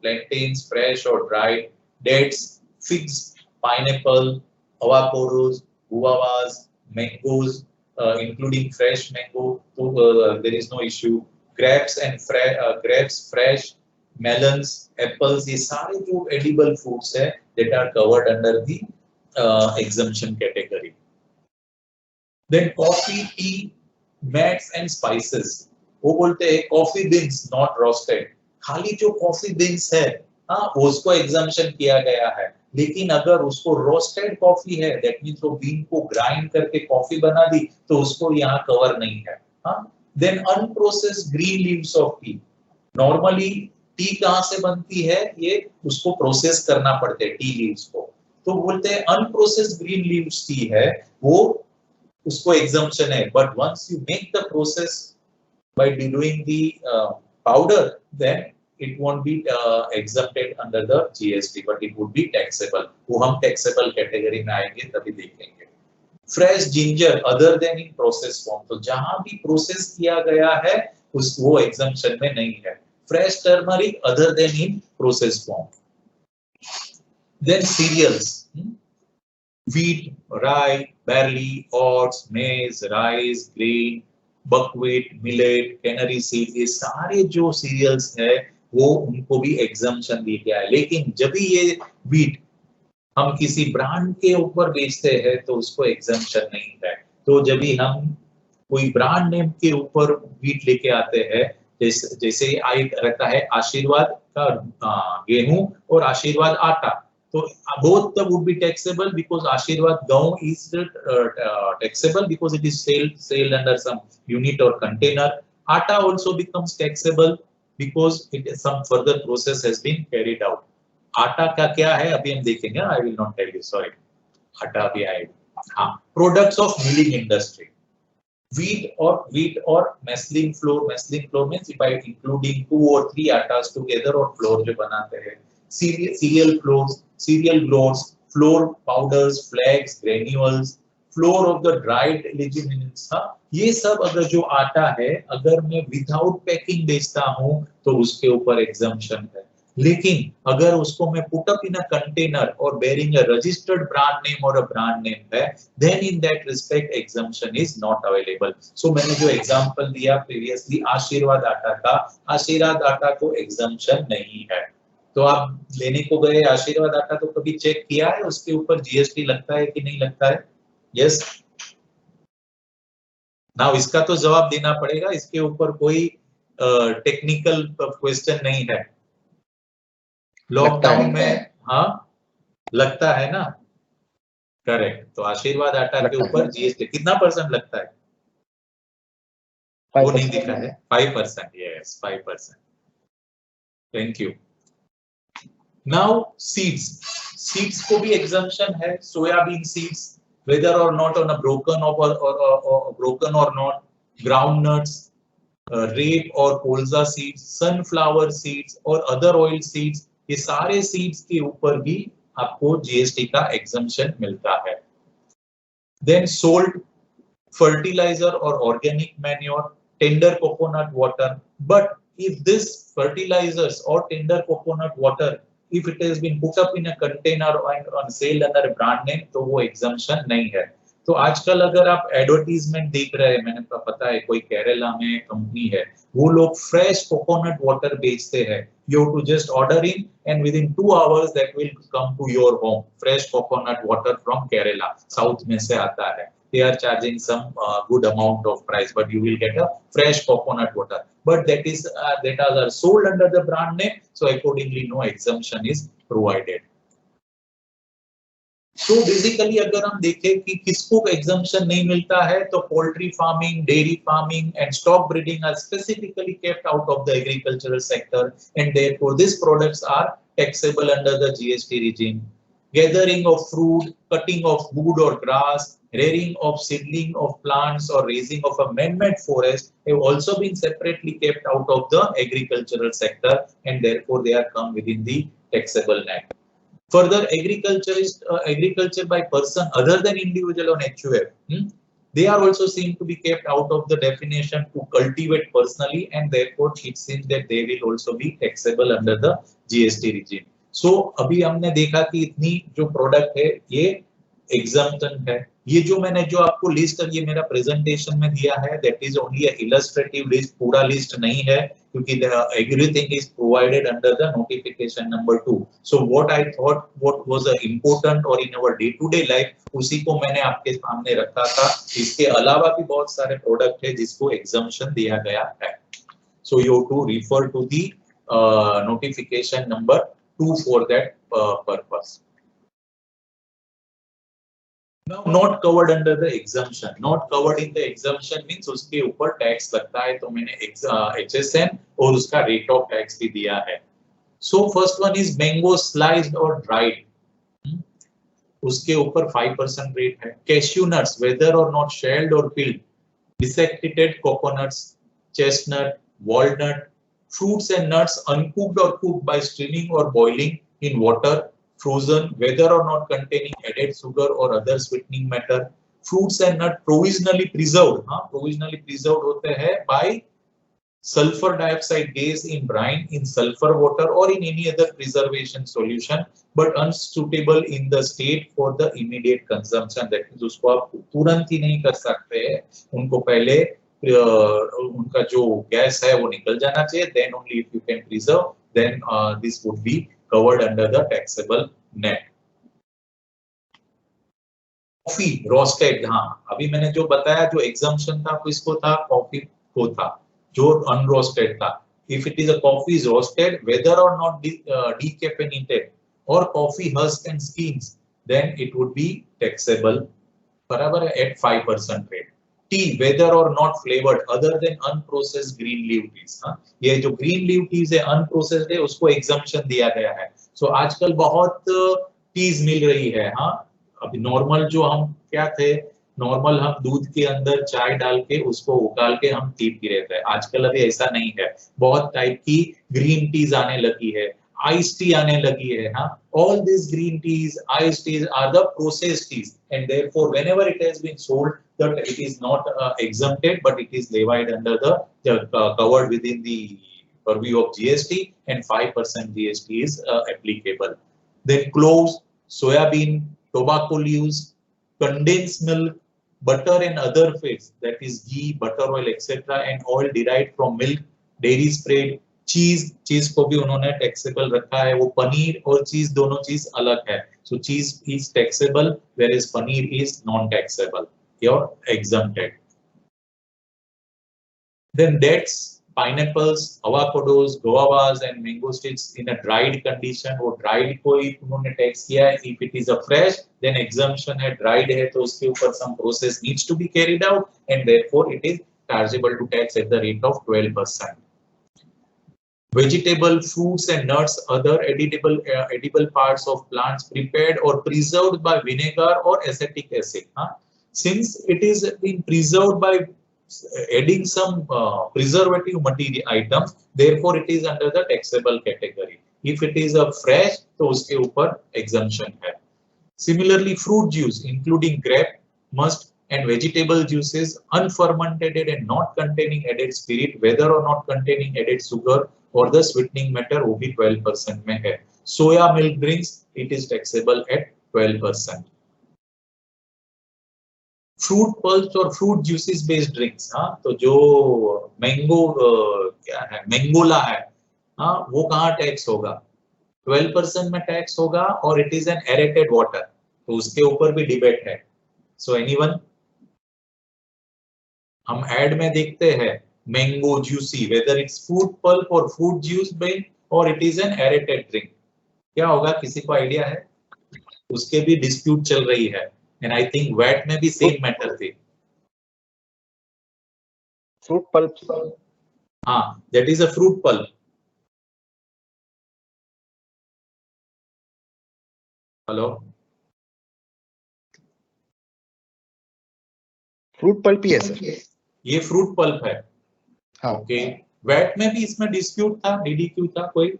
plantains fresh or dried, dates, figs, pineapple, avocados, guavas, mangoes including fresh mango, there is no issue, grapes and grapes fresh, melons, apples, ये सारे जो edible foods है that are covered under the exemption category. Then coffee, tea, nuts and spices. वो बोलते हैं coffee beans not roasted. खाली जो coffee beans है, हाँ उसको exemption किया गया है. लेकिन अगर उसको roasted coffee है, that means वो bean को grind करके coffee बना दी, तो उसको यहाँ cover नहीं है. हाँ. Then unprocessed green leaves of tea. Normally T कहाँ से बनती है, ये उसको प्रोसेस करना पड़ता है टी लीव्स को, तो बोलते हैं अनप्रोसेस्ड ग्रीन लीव्स टी है वो उसको एग्जम्पशन है. But once you make the process by doing the powder, then it won't be exempted under the GST, but it would be taxable. वो हम टैक्सेबल कैटेगरी में आएंगे तभी देखेंगे. Fresh ginger other than in process form, तो जहां भी process किया गया है उस वो एग्जम्पशन में नहीं है. Fresh turmeric other than in processed form. Then cereals, wheat, rye, barley, oats, maize, rice, grain, buckwheat, millet, canary seeds, ये सारे जो cereals है वो उनको भी exemption दी गया है. लेकिन जब भी ये wheat हम किसी ब्रांड के ऊपर बेचते हैं तो उसको exemption नहीं है. तो जब भी हम कोई ब्रांड नेम के ऊपर wheat लेके आते हैं, जैसे रहता है आशीर्वाद का गेहूं और आशीर्वाद आटा, तो both would be taxable because Ashirwad Gaon is taxable because it is sold under some unit or container. Atta also becomes taxable because some further process has been carried out. आटा का क्या है अभी हम देखेंगे, I will not tell you, sorry. आटा भी आएगा. हाँ, products of milling industry. Wheat or messling flour means by including 2 or 3 आटास together और flour जो बनाते हैं. Cereal flours, cereal groats, flour powders, flakes, granules, flour of the dried leguminous. ये सब अगर जो आटा है, अगर मैं विदाउट पैकिंग बेचता हूँ तो उसके ऊपर एग्जम्पशन है. लेकिन अगर उसको मैं put up in a container और bearing a registered brand name और अ ब्रांड नेम है, then in that respect exemption is not available. So मैंने जो एग्जांपल दिया प्रीवियसली आशीर्वाद आटा का, आशीर्वाद आटा को एग्जम्पशन नहीं है. तो आप लेने को गए आशीर्वाद आटा, तो कभी चेक किया है उसके ऊपर जीएसटी लगता है कि नहीं लगता है? यस. नाउ इसका तो जवाब देना पड़ेगा, इसके ऊपर कोई टेक्निकल क्वेश्चन नहीं है. लॉकडाउन में हाँ लगता है ना, करेक्ट. तो आशीर्वाद आटा के ऊपर जीएसटी कितना % लगता है? वो नहीं दिखा है. 5%. Yes, 5%. Thank you. Now seeds को भी एग्जम्पशन है. Soybean seeds, whether or not on a broken or not, groundnuts, rape or colza seeds, sunflower seeds और other oil seeds, ये सारे सीड्स के ऊपर भी आपको जीएसटी का एग्जम्पशन मिलता है. देन सोल्ट, फर्टिलाइजर और organic manure, tender coconut water. But if this fertilizers or tender coconut water, if it has been put up in a container and on sale under a brand name, तो वो exemption नहीं है. तो आजकल अगर आप advertisement देख रहे हैं, मैंने पता है कोई केरला में कंपनी है, वो लोग फ्रेश कोकोनट वाटर बेचते हैं. You have to just order in and within 2 hours that will come to your home. Fresh coconut water from Kerala, south में से आता है. They are charging some good amount of price, but you will get a fresh coconut water. But that are sold under the brand name, so accordingly no exemption is provided. So basically अगर हम देखें कि किसको exemption नहीं मिलता है, तो poultry farming, dairy farming and stock breeding are specifically kept out of the agricultural sector, and therefore these products are taxable under the GST regime. Gathering of fruit, cutting of wood or grass, rearing of seedling of plants or raising of a man-made forest have also been separately kept out of the agricultural sector, and therefore they are come within the taxable net. Further, agriculture by person other than individual on HUF, they are also seen to be kept out of the definition to cultivate personally, and therefore it seems that they will also be taxable under the GST regime. So अभी हमने देखा कि इतनी जो product है ये exemption है. ये जो मैंने जो आपको लिस्ट ये मेरा प्रेजेंटेशन में दिया है, that is only a illustrative list, पूरा लिस्ट नहीं है, क्योंकि everything is provided under the notification number 2. So what I thought what was important और in our day to day life, उसी को मैंने आपके सामने रखा था. इसके अलावा भी बहुत सारे प्रोडक्ट है जिसको एग्जम्पशन दिया गया है. So you have to refer to the notification number 2 for that purpose. Now, not covered under the exemption. Not covered in the exemption means उसके ऊपर टैक्स लगता है, तो मैंने HSN और उसका रेट ऑफ टैक्स भी दिया है. So first one is mango sliced or dried. उसके ऊपर 5% रेट है. Cashew nuts, whether or not shelled or peeled. Desiccated coconuts, chestnut, walnut. Fruits and nuts uncooked or cooked by steaming or boiling in water, frozen, whether or not containing added sugar or other sweetening matter. Fruits and nuts provisionally preserved, provisionally preserved होते हैं by sulfur dioxide gas in brine, in sulfur water or in any other preservation solution, but unsuitable in the state for the immediate consumption. That means उसको आप तुरंत ही नहीं कर सकते हैं, उनको पहले उनका जो गैस है वो निकल जाना चाहिए. Then only if you can preserve, then this would be covered under the taxable net. Coffee roasted, हाँ अभी मैंने जो बताया जो एग्जम्पशन था किसको था, कॉफी को था. जो unroasted था. If it is a coffee is roasted, whether or not decaffeinated or coffee husk and skins, then it would be taxable बराबर है at 5% rate. Tea, whether or not flavored, other than unprocessed green leaf teas. हाँ, ये जो green leaf teas है unprocessed है उसको exemption दिया गया है. So आजकल बहुत teas मिल रही है. हाँ, अभी नॉर्मल जो हम क्या थे, नॉर्मल हम दूध के अंदर चाय डाल के उसको उबाल के हम टी पी रहे थे. आजकल अभी ऐसा नहीं है. बहुत टाइप की ग्रीन टीज आने लगी है, आइस टी आने लगी है. हाँ, all these green teas, ice teas are the processed teas, and therefore whenever it has been sold, that it is not exempted, but it is levied under the covered within the purview of GST, and 5% GST is applicable. Then cloves, soya bean, tobacco leaves, condensed milk, butter and other fats, that is ghee, butter oil, etc., and oil derived from milk, dairy spread, चीज को भी उन्होंने taxable रखा है. वो पनीर और चीज दोनों चीज अलग है. सो चीज is taxable whereas paneer is non taxable or exempted. Then dates, pineapples, avocados, guavas and mango sticks in a dried condition. वो dried को ही उन्होंने टैक्स किया है. If it is a fresh, then exemption है. Dried है तो उसके ऊपर some process needs to be carried out, and therefore it is chargeable to tax at the rate of 12%. Vegetable, fruits and nuts, other edible parts of plants prepared or preserved by vinegar or acetic acid. Since it is being preserved by adding some preservative material items, therefore it is under the taxable category. If it is a fresh, तो उसके ऊपर exemption है. Similarly, fruit juice, including grape, must and vegetable juices, unfermented and not containing added spirit, whether or not containing added sugar or the sweetening matter, वो भी 12% में है. Soya milk drinks, it is taxable at 12%. Fruit pulps or fruit juices based drinks, हाँ, तो जो mango क्या है, मैंगोला है, हाँ, वो कहाँ टैक्स होगा? 12% में टैक्स होगा, और it is N aerated water, तो उसके ऊपर भी डिबेट है. सो एनीवन, हम एड में देखते हैं mango juicy, whether it's fruit pulp और फ्रूट जूस ड्रिंक और it is N aerated drink. क्या होगा, किसी को आइडिया है? उसके भी डिस्प्यूट चल रही है, एंड आई थिंक वैट में भी सेम मैटर थी. फ्रूट पल्प, हाँ, that is a fruit pulp. Hello, fruit pulp ही है सर. ये फ्रूट पल्प है. हाँ. ओके, वैट में भी इसमें डिस्प्यूट था, डीडीक्यू था. कोई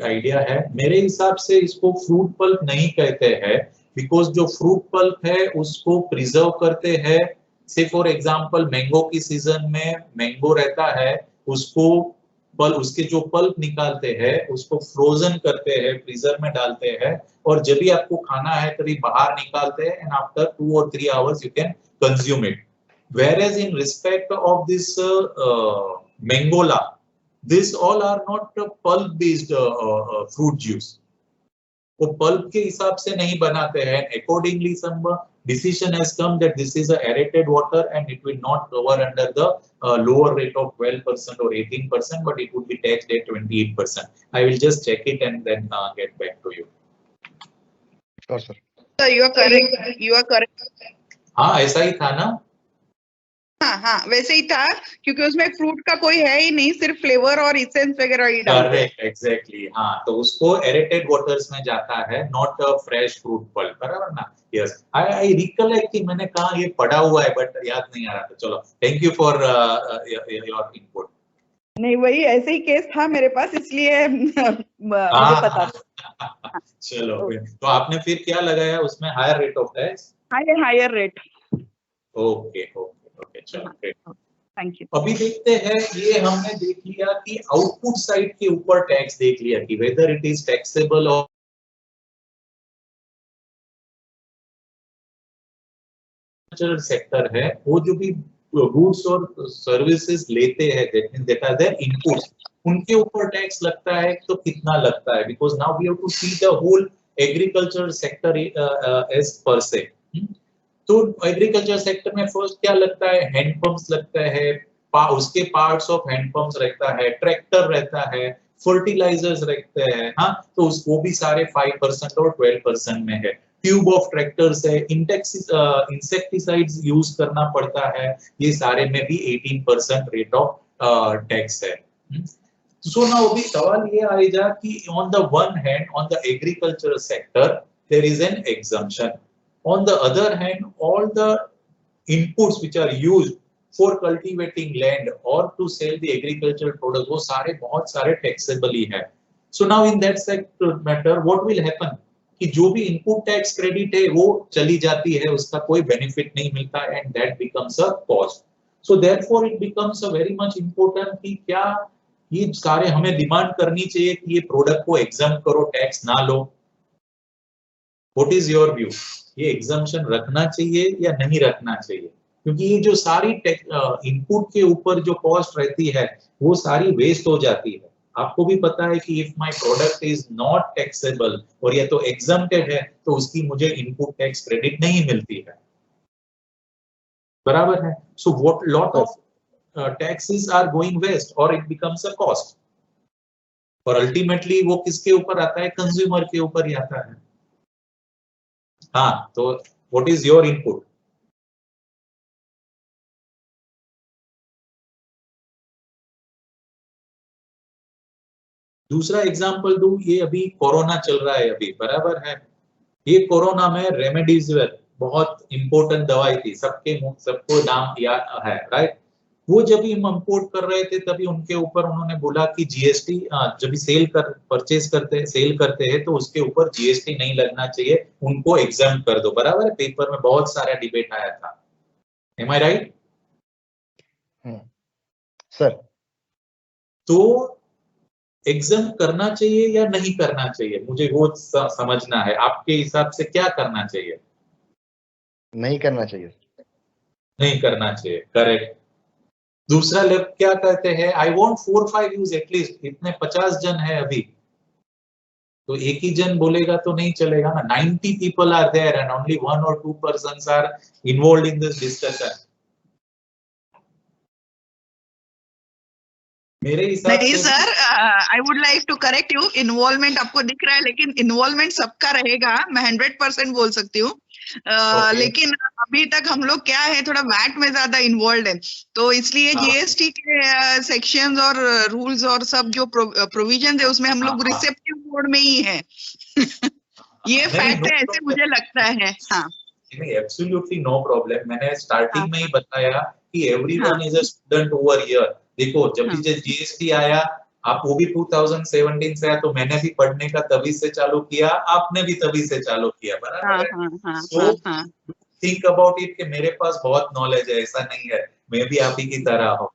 आइडिया है? मेरे हिसाब से इसको फ्रूट पल्प नहीं कहते हैं, बिकॉज जो फ्रूट पल्प है उसको प्रिजर्व करते हैं. से फॉर एग्जांपल मैंगो की सीजन में मैंगो रहता है, उसको उसके जो पल्प निकालते हैं उसको फ्रोजन करते हैं, फ्रीजर में डालते हैं, और जब भी आपको खाना है तभी बाहर निकालते हैं, and after 2 or 3 hours you can consume it. Whereas in respect of this Mangola, this all are not pulp based fruit juice. वो pulp के हिसाब से नहीं बनाते हैं. Accordingly, some decision has come that this is a aerated water and it will not cover under the lower rate of 12% or 18%, but it would be taxed at 28%. I will just check it and then get back to you. Sure, sir. So you are correct. You are correct. हाँ, ऐसा ही था ना? हाँ हाँ, वैसे ही था, क्योंकि उसमें फ्रूट का कोई है ही नहीं, सिर्फ फ्लेवर और इसेंस वगैरह ही डालते हैं. Correct, exactly. हाँ, तो उसको एरेटेड वाटर्स में जाता है, not a fresh fruit pulp, बराबर ना? यस, आई रिकलेक्ट कि मैंने कहा ये पढ़ा हुआ है, बट याद नहीं आ रहा था. चलो, thank you for your input. नहीं, वही ऐसे ही केस था मेरे पास, इसलिए मुझे पता. चलो, तो आपने फिर क्या लगाया उसमें? Higher rate of tax. Higher rate. Okay okay okay, चलो, ग्रेट. Thank you. अभी देखते हैं, ये हमने देख लिया कि आउटपुट साइड के ऊपर टैक्स देख लिया कि वेदर इट इज टैक्सेबल और सेक्टर है. वो जो भी गुड्स और सर्विसेज लेते हैं, दैट आर देयर इनपुट्स, उनके ऊपर टैक्स लगता है. तो कितना लगता है? Because now we have to see the whole agriculture sector as per se. तो एग्रीकल्चर सेक्टर में फर्स्ट क्या लगता है, हैंड पंप्स लगता है, उसके पार्ट्स ऑफ हैंड पंप्स रहता है, ट्रैक्टर रहता है, फर्टिलाइजर्स रहते हैं, हाँ, तो वो भी सारे 5% और 12% में है। ट्यूब ऑफ ट्रैक्टर्स है, इंसेक्टिसाइड्स यूज करना पड़ता है, ये सारे में भी 18% रेट ऑफ टैक्स है। सो नाउ अभी सवाल ये आएगा कि on the one hand on the agriculture sector there is an exemption, on the other hand all the inputs which are used for cultivating land or to sell the agricultural products, वो सारे बहुत सारे taxable ही है। So now in that sector matter what will happen कि जो भी input tax credit है वो चली जाती है, उसका कोई benefit नहीं मिलता and that becomes a cost. So therefore it becomes a very much important कि क्या ये सारे हमें डिमांड करनी चाहिए कि ये प्रोडक्ट को एग्जाम करो, टैक्स ना लो। What is your view? ये एग्जाम्पशन रखना चाहिए या नहीं रखना चाहिए? क्योंकि ये जो सारी इनपुट के ऊपर जो कॉस्ट रहती है वो सारी वेस्ट हो जाती है। आपको भी पता है कि if my product is not taxable और ये तो एग्जम्प्टेड है तो उसकी मुझे इनपुट टैक्स क्रेडिट नहीं मिलती है, बराबर है। So what lot of taxes are going waste और इट बिकम्स अ कॉस्ट, और अल्टीमेटली वो किसके ऊपर आता है, कंज्यूमर के ऊपर ही आता है। हाँ, तो व्हाट इज योर इनपुट? दूसरा एग्जांपल दूं, ये अभी कोरोना चल रहा है अभी, बराबर है। ये कोरोना में रेमडेसिविर बहुत इंपॉर्टेंट दवाई थी, सबको नाम याद है, राइट। वो जब भी हम इंपोर्ट कर रहे थे तभी उनके ऊपर उन्होंने बोला कि जीएसटी जब भी सेल करते हैं तो उसके ऊपर जीएसटी नहीं लगना चाहिए, उनको एग्जाम कर दो, बराबर है। पेपर में बहुत सारा डिबेट आया था, एम आई राइट? सर, तो एग्जाम करना चाहिए या नहीं करना चाहिए, मुझे वो समझना है। आपके हिसाब से क्या करना चाहिए? नहीं करना चाहिए। नहीं करना चाहिए, करेक्ट। दूसरा लोग क्या कहते हैं, आई वांट 4-5 यूज एटलीस्ट, इतने 50 जन है अभी, तो एक ही जन बोलेगा तो नहीं चलेगा ना। 90 people are there and only 1 or 2 persons are involved in this discussion. मेरे हिसाब नहीं से sir, I would like to correct you. Involvement आपको दिख रहा है, लेकिन इन्वॉल्वमेंट सबका रहेगा, मैं 100% बोल सकती हूँ। लेकिन अभी तक हम लोग क्या है, थोड़ा वैट में ज्यादा इन्वॉल्व है, तो इसलिए जीएसटी के सेक्शंस और रूल्स और सब जो प्रोविजन है उसमें हम लोग रिसेप्टिव मोड में ही है। ये फैक्ट है, ऐसे मुझे लगता है। हाँ, एब्सोल्युटली नो प्रॉब्लम। मैंने स्टार्टिंग में ही बताया कि everyone is a student over here. देखो, जब भी जीएसटी आया, आप वो भी 2017 से आया, तो मैंने भी पढ़ने का तभी से चालू किया, आपने भी तभी से चालू किया, बराबर है। सो थिंक अबाउट इट कि मेरे पास बहुत नॉलेज है, ऐसा नहीं है, मैं भी आप ही की तरह हूँ,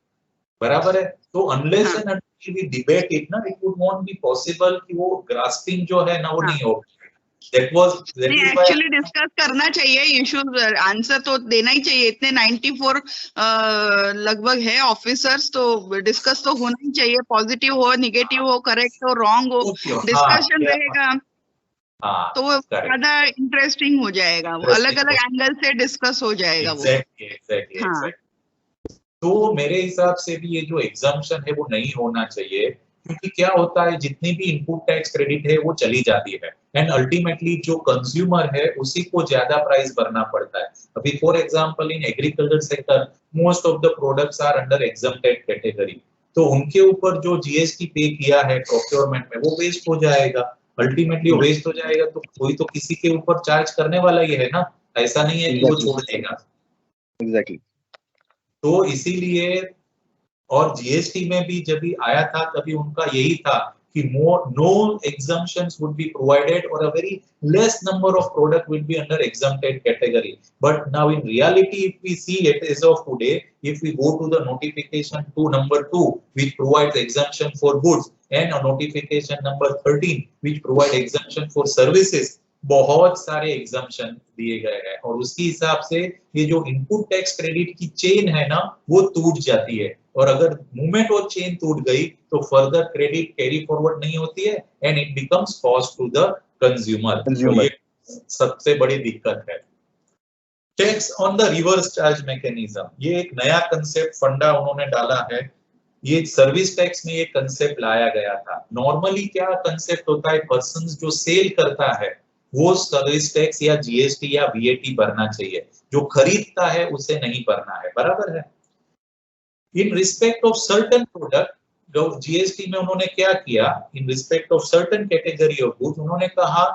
बराबर है। तो unless and until we debate it ना, it would not be possible कि वो ग्रास्पिंग जो है ना वो नहीं होगा। एक्चुअली डिस्कस करना चाहिए, इश्यूज आंसर तो देना ही चाहिए। इतने 94 लगभग है ऑफिसर्स, तो डिस्कस तो होना ही चाहिए, पॉजिटिव हो, नेगेटिव हो, करेक्ट हो, रॉन्ग हो, डिस्कशन रहेगा तो वो ज्यादा इंटरेस्टिंग हो जाएगा, वो अलग अलग एंगल से डिस्कस हो जाएगा वो। Exactly. तो मेरे हिसाब से भी ये जो एग्जाम्पशन है वो नहीं होना चाहिए, क्योंकि क्या होता है, जितनी भी इनपुट टैक्स क्रेडिट है वो चली जाती है एंड अल्टीमेटली जो कंज्यूमर है उसी को ज्यादा प्राइस भरना पड़ता है। अभी for example in agriculture sector most of the products are under exempted category, तो उनके ऊपर जो जीएसटी पे किया है प्रोक्योरमेंट में वो वेस्ट हो जाएगा। अल्टीमेटली वो वेस्ट हो जाएगा तो कोई तो किसी के ऊपर चार्ज करने वाला ही है ना, ऐसा नहीं है कि वो छोड़ देगा। एग्जैक्टली। तो इसीलिए, और जीएसटी में भी जब भी आया था तभी उनका यही था कि no exemptions would be provided or a very less number of product will be under exempted category. But now in reality, if we see it as of today, if we go to the notification to number 2 which provides exemption for goods and a notification number 13 which provide exemption for services, बहुत सारे exemption दिए गए हैं और उसके हिसाब से ये जो इनपुट टैक्स क्रेडिट की चेन है ना वो टूट जाती है, और अगर मूवमेंट वो चेन टूट गई तो फर्दर क्रेडिट कैरी फॉरवर्ड नहीं होती है and it becomes cost to the consumer. तो ये सबसे बड़ी दिक्कत है। Tax on the reverse charge mechanism, ये एक नया कंसेप्ट फंडा उन्होंने डाला है। ये सर्विस टैक्स में ये कंसेप्ट लाया गया था। नॉर्मली क्या कंसेप्ट होता है, पर्सन जो सेल करता है वो सर्विस टैक्स या जीएसटी या वीएटी भरना चाहिए, जो खरीदता है उसे नहीं भरना है, बराबर है। In respect of certain product, GST में उन्होंने क्या किया, in respect of certain category of goods उन्होंने कहा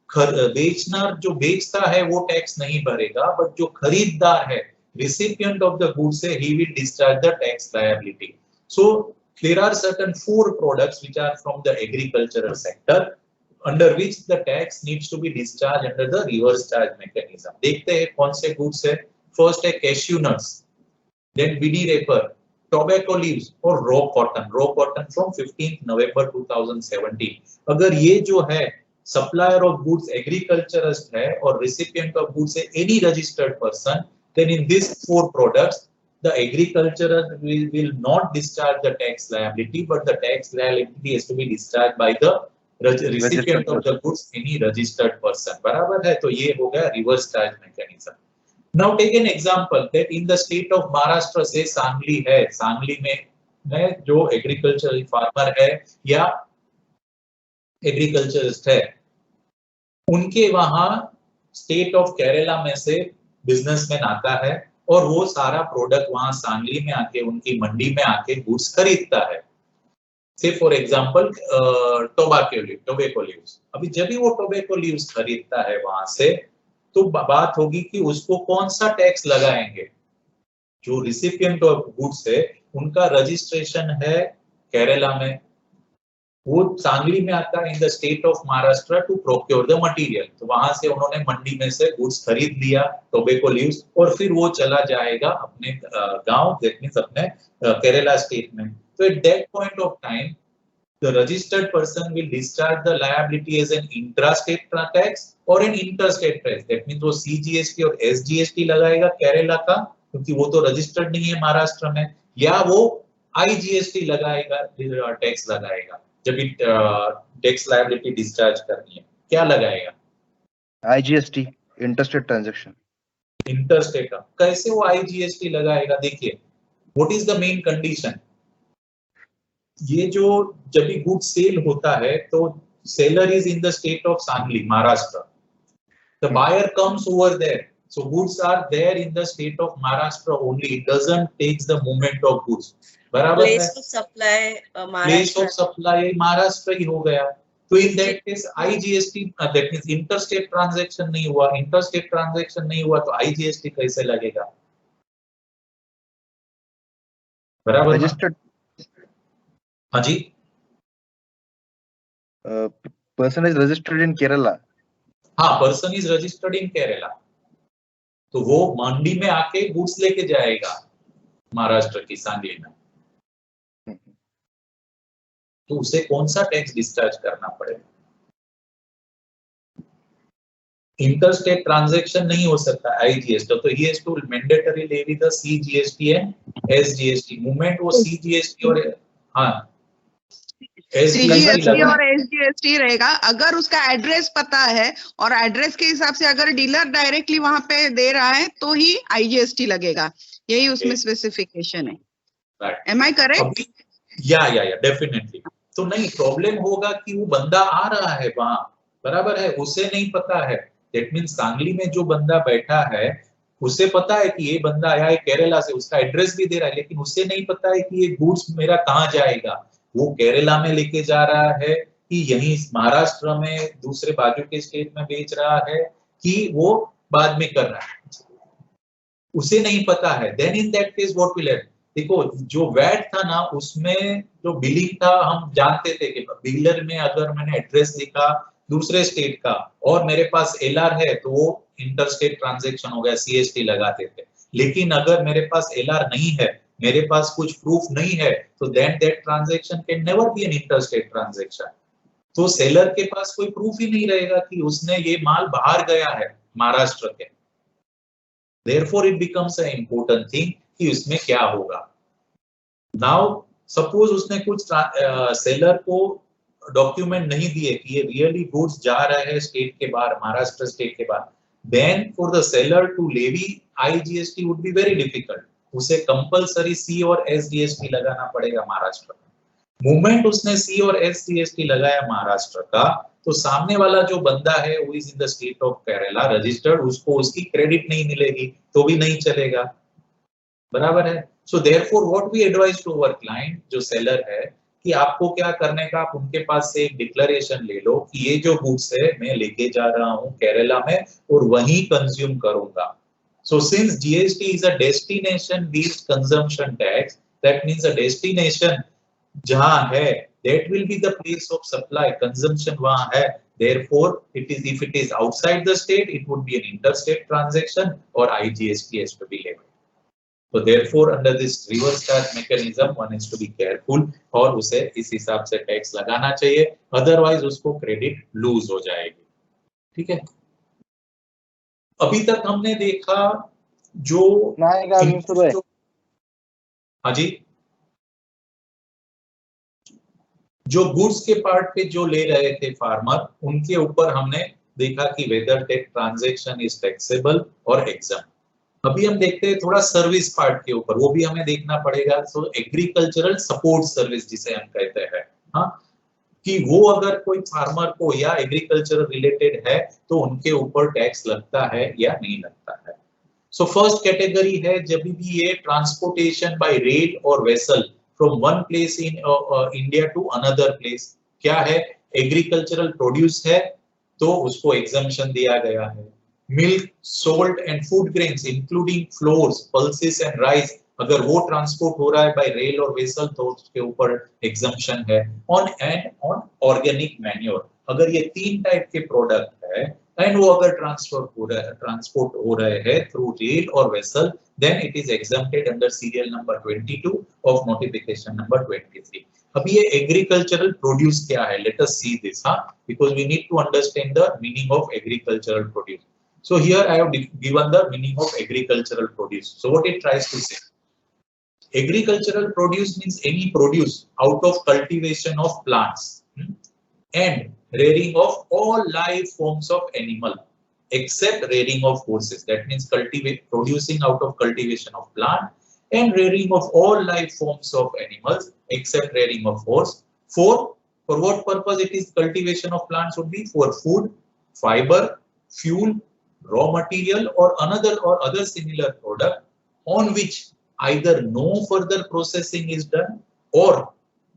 बेचना जो बेचता है वो टैक्स नहीं भरेगा, बट जो खरीददार है recipient of the goods say he will discharge the tax liability. So there are certain 4 products which are from the agricultural sector under which the tax needs to be discharged under the reverse charge mechanism. देखते हैं कौन से goods है। First है cashew nuts, then BD wrapper, tobacco leaves और raw cotton from 15th November 2017। अगर ये जो है सप्लायर ऑफ गुड्स एग्रीकल्चरिस्ट है और रिसिपिएंट ऑफ गुड्स है any registered person, then in these 4 products the agriculturer will not discharge the tax liability, but the tax liability has to be discharged by the recipient of the goods, any registered person, बराबर है। तो ये हो गया reverse charge mechanism. Now take an example that in the state of Maharashtra से सांगली है, सांगली में जो एग्रीकल्चरल फार्मर है या एग्रीकल्चरिस्ट है, उनके वहां स्टेट ऑफ केरला में से बिजनेसमैन आता है और वो सारा प्रोडक्ट वहां सांगली में आके उनकी मंडी में आके गुड्स खरीदता है। से फॉर एग्जांपल टोबैको लीव्स। अभी जब भी वो टोबैको लीव्स खरीदता है वहां से, तो बात होगी कि उसको कौन सा टैक्स लगाएंगे। जो रिसिपिएंट ऑफ गुड्स है उनका रजिस्ट्रेशन है केरला में, वो सांगली में आता है in the state of Maharashtra to procure the material. तो वहां से उन्होंने मंडी में से गुड्स खरीद लिया टोबैको लीव्स, और फिर वो चला जाएगा अपने गांव, दैट मींस अपने केरला स्टेट में। तो at that point of time the registered person will discharge the liability as an intra state tax or an inter state tax. That means वो सीजीएसटी और एसजीएसटी लगाएगा केरला का, क्योंकि वो तो रजिस्टर्ड नहीं है महाराष्ट्र में, या वो आईजीएसटी लगाएगा, टैक्स लगाएगा जब टैक्स लायबिलिटी डिस्चार्ज करनी है। क्या लगाएगा? IGST, interstate transaction. इंटरस्टेट का कैसे वो आईजीएसटी लगाएगा? देखिए what is the main condition. ये जो जब भी गुड सेल होता है तो seller is in the state of Sangli Maharashtra, the buyer comes over there, so goods are there in the state of Maharashtra only, it doesn't takes the movement of goods, बराबर है। Place of supply place of supply Maharashtra ही हो गया। तो in that case IGST, that means interstate transaction नहीं हुआ, interstate transaction नहीं हुआ तो आईजीएसटी कैसे लगेगा? बराबर रजिस्टर्ड, हाँ जी, person is registered in Kerala. हाँ, person is registered in Kerala, तो वो मंडी में आके गुड्स लेके जाएगा महाराष्ट्र की सांगली में, तो उसे कौन सा टैक्स डिस्चार्ज करना पड़ेगा? इंटरस्टेट ट्रांजैक्शन नहीं हो सकता आईजीएसटी, तो he has to mandatory levy the CGST and SGST movement. वो सीजीएसटी और हाँ सीजीएसटी और एसजीएसटी रहेगा। अगर उसका एड्रेस पता है और एड्रेस के हिसाब से अगर डीलर डायरेक्टली वहां पे दे रहा है तो ही आईजीएसटी लगेगा, यही उसमें स्पेसिफिकेशन है। Am I correct? या डेफिनेटली। तो नहीं, प्रॉब्लम होगा कि वो बंदा आ रहा है वहां, बराबर है, उसे नहीं पता है। दैट मींस सांगली में जो बंदा बैठा है उसे पता है कि ये बंदा आया है केरला से, उसका एड्रेस भी दे रहा है, लेकिन उसे नहीं पता है कि ये गुड्स मेरा कहाँ जाएगा, वो केरला में लेके जा रहा है कि यहीं महाराष्ट्र में दूसरे बाजू के स्टेट में बेच रहा है कि वो बाद में कर रहा है, उसे नहीं पता है। Then in that case what will happen? देखो जो वैट था ना, उसमें जो बिलिंग था हम जानते थे कि बिलर में अगर मैंने एड्रेस लिखा दूसरे स्टेट का और मेरे पास एलआर है तो वो इंटरस्टेट ट्रांजैक्शन हो गया, सीएसटी लगाते थे। लेकिन अगर मेरे पास एलआर नहीं है, मेरे पास कुछ प्रूफ नहीं है, तो then that transaction can never be an interstate transaction. तो सेलर के पास कोई प्रूफ ही नहीं रहेगा कि उसने ये माल बाहर गया है महाराष्ट्र के। Therefore it becomes a important thing कि उसमें क्या होगा। नाउ सपोज उसने कुछ सेलर को डॉक्यूमेंट नहीं दिए कि ये रियली गुड्स जा रहे हैं स्टेट के बाहर, महाराष्ट्र स्टेट के बाहर, then for the seller to levy IGST would be very difficult. उसे कंपलसरी C और S GST लगाना पड़ेगा महाराष्ट्र का। मोमेंट उसने C और S GST लगाया महाराष्ट्र का, तो सामने वाला जो बंदा है वो is in the state of Kerala registered, उसको उसकी क्रेडिट नहीं मिलेगी तो भी नहीं चलेगा, बराबर है। So therefore what we advise to our client, जो सेलर है, कि आपको क्या करने का, आप उनके पास से एक डिक्लेरेशन ले लो कि ये जो गुड्स है मैं लेके जा रहा हूँ केरला में और वहीं कंज्यूम करूंगा। So since GST is a destination based consumption tax, that means a destination जहाँ है, that will be the place of supply, consumption वहाँ है, therefore it is, if it is outside the state, it would be an interstate transaction or IGST has to be levied. So therefore under this reverse tax mechanism one has to be careful और उसे इस हिसाब से tax लगाना चाहिए, otherwise उसको credit loose हो जाएगी। ठीक है, अभी तक हमने देखा जो हाँ जी, जो गुड्स के पार्ट पे जो ले रहे थे फार्मर, उनके ऊपर हमने देखा कि whether take transaction is taxable और एग्जाम। अभी हम देखते हैं थोड़ा सर्विस पार्ट के ऊपर, वो भी हमें देखना पड़ेगा। सो एग्रीकल्चरल सपोर्ट सर्विस जिसे हम कहते हैं, हाँ, कि वो अगर कोई फार्मर को या एग्रीकल्चर रिलेटेड है तो उनके ऊपर टैक्स लगता है या नहीं लगता है। सो फर्स्ट कैटेगरी है जब भी ये ट्रांसपोर्टेशन बाय रेल और vessel from one place in India to another place, क्या है, एग्रीकल्चरल प्रोड्यूस है तो उसको एग्जम्पशन दिया गया है। Milk, salt and food grains including floors, pulses and rice, अगर वो ट्रांसपोर्ट हो रहा है बाय रेल और वेसल तो उसके ऊपर एग्जम्पशन है। ऑन ऑर्गेनिक मैन्योर, अगर ये तीन टाइप के प्रोडक्ट है एंड वो अगर ट्रांसपोर्ट हो रहे हैं थ्रू रेल और vessel, then it is exempted under serial number 22 of notification number 23। अब ये एग्रीकल्चरल प्रोड्यूस क्या है, let us see this, because we need to understand the meaning of agricultural produce. So here I have given the meaning of agricultural produce. So what it tries to say, agricultural produce means any produce out of cultivation of plants and rearing of all live forms of animal except rearing of horses. That means producing out of cultivation of plant and rearing of all live forms of animals except rearing of horse. For what purpose it is cultivation of plants would be for food, fiber, fuel, raw material or other similar product on which either no further processing is done, or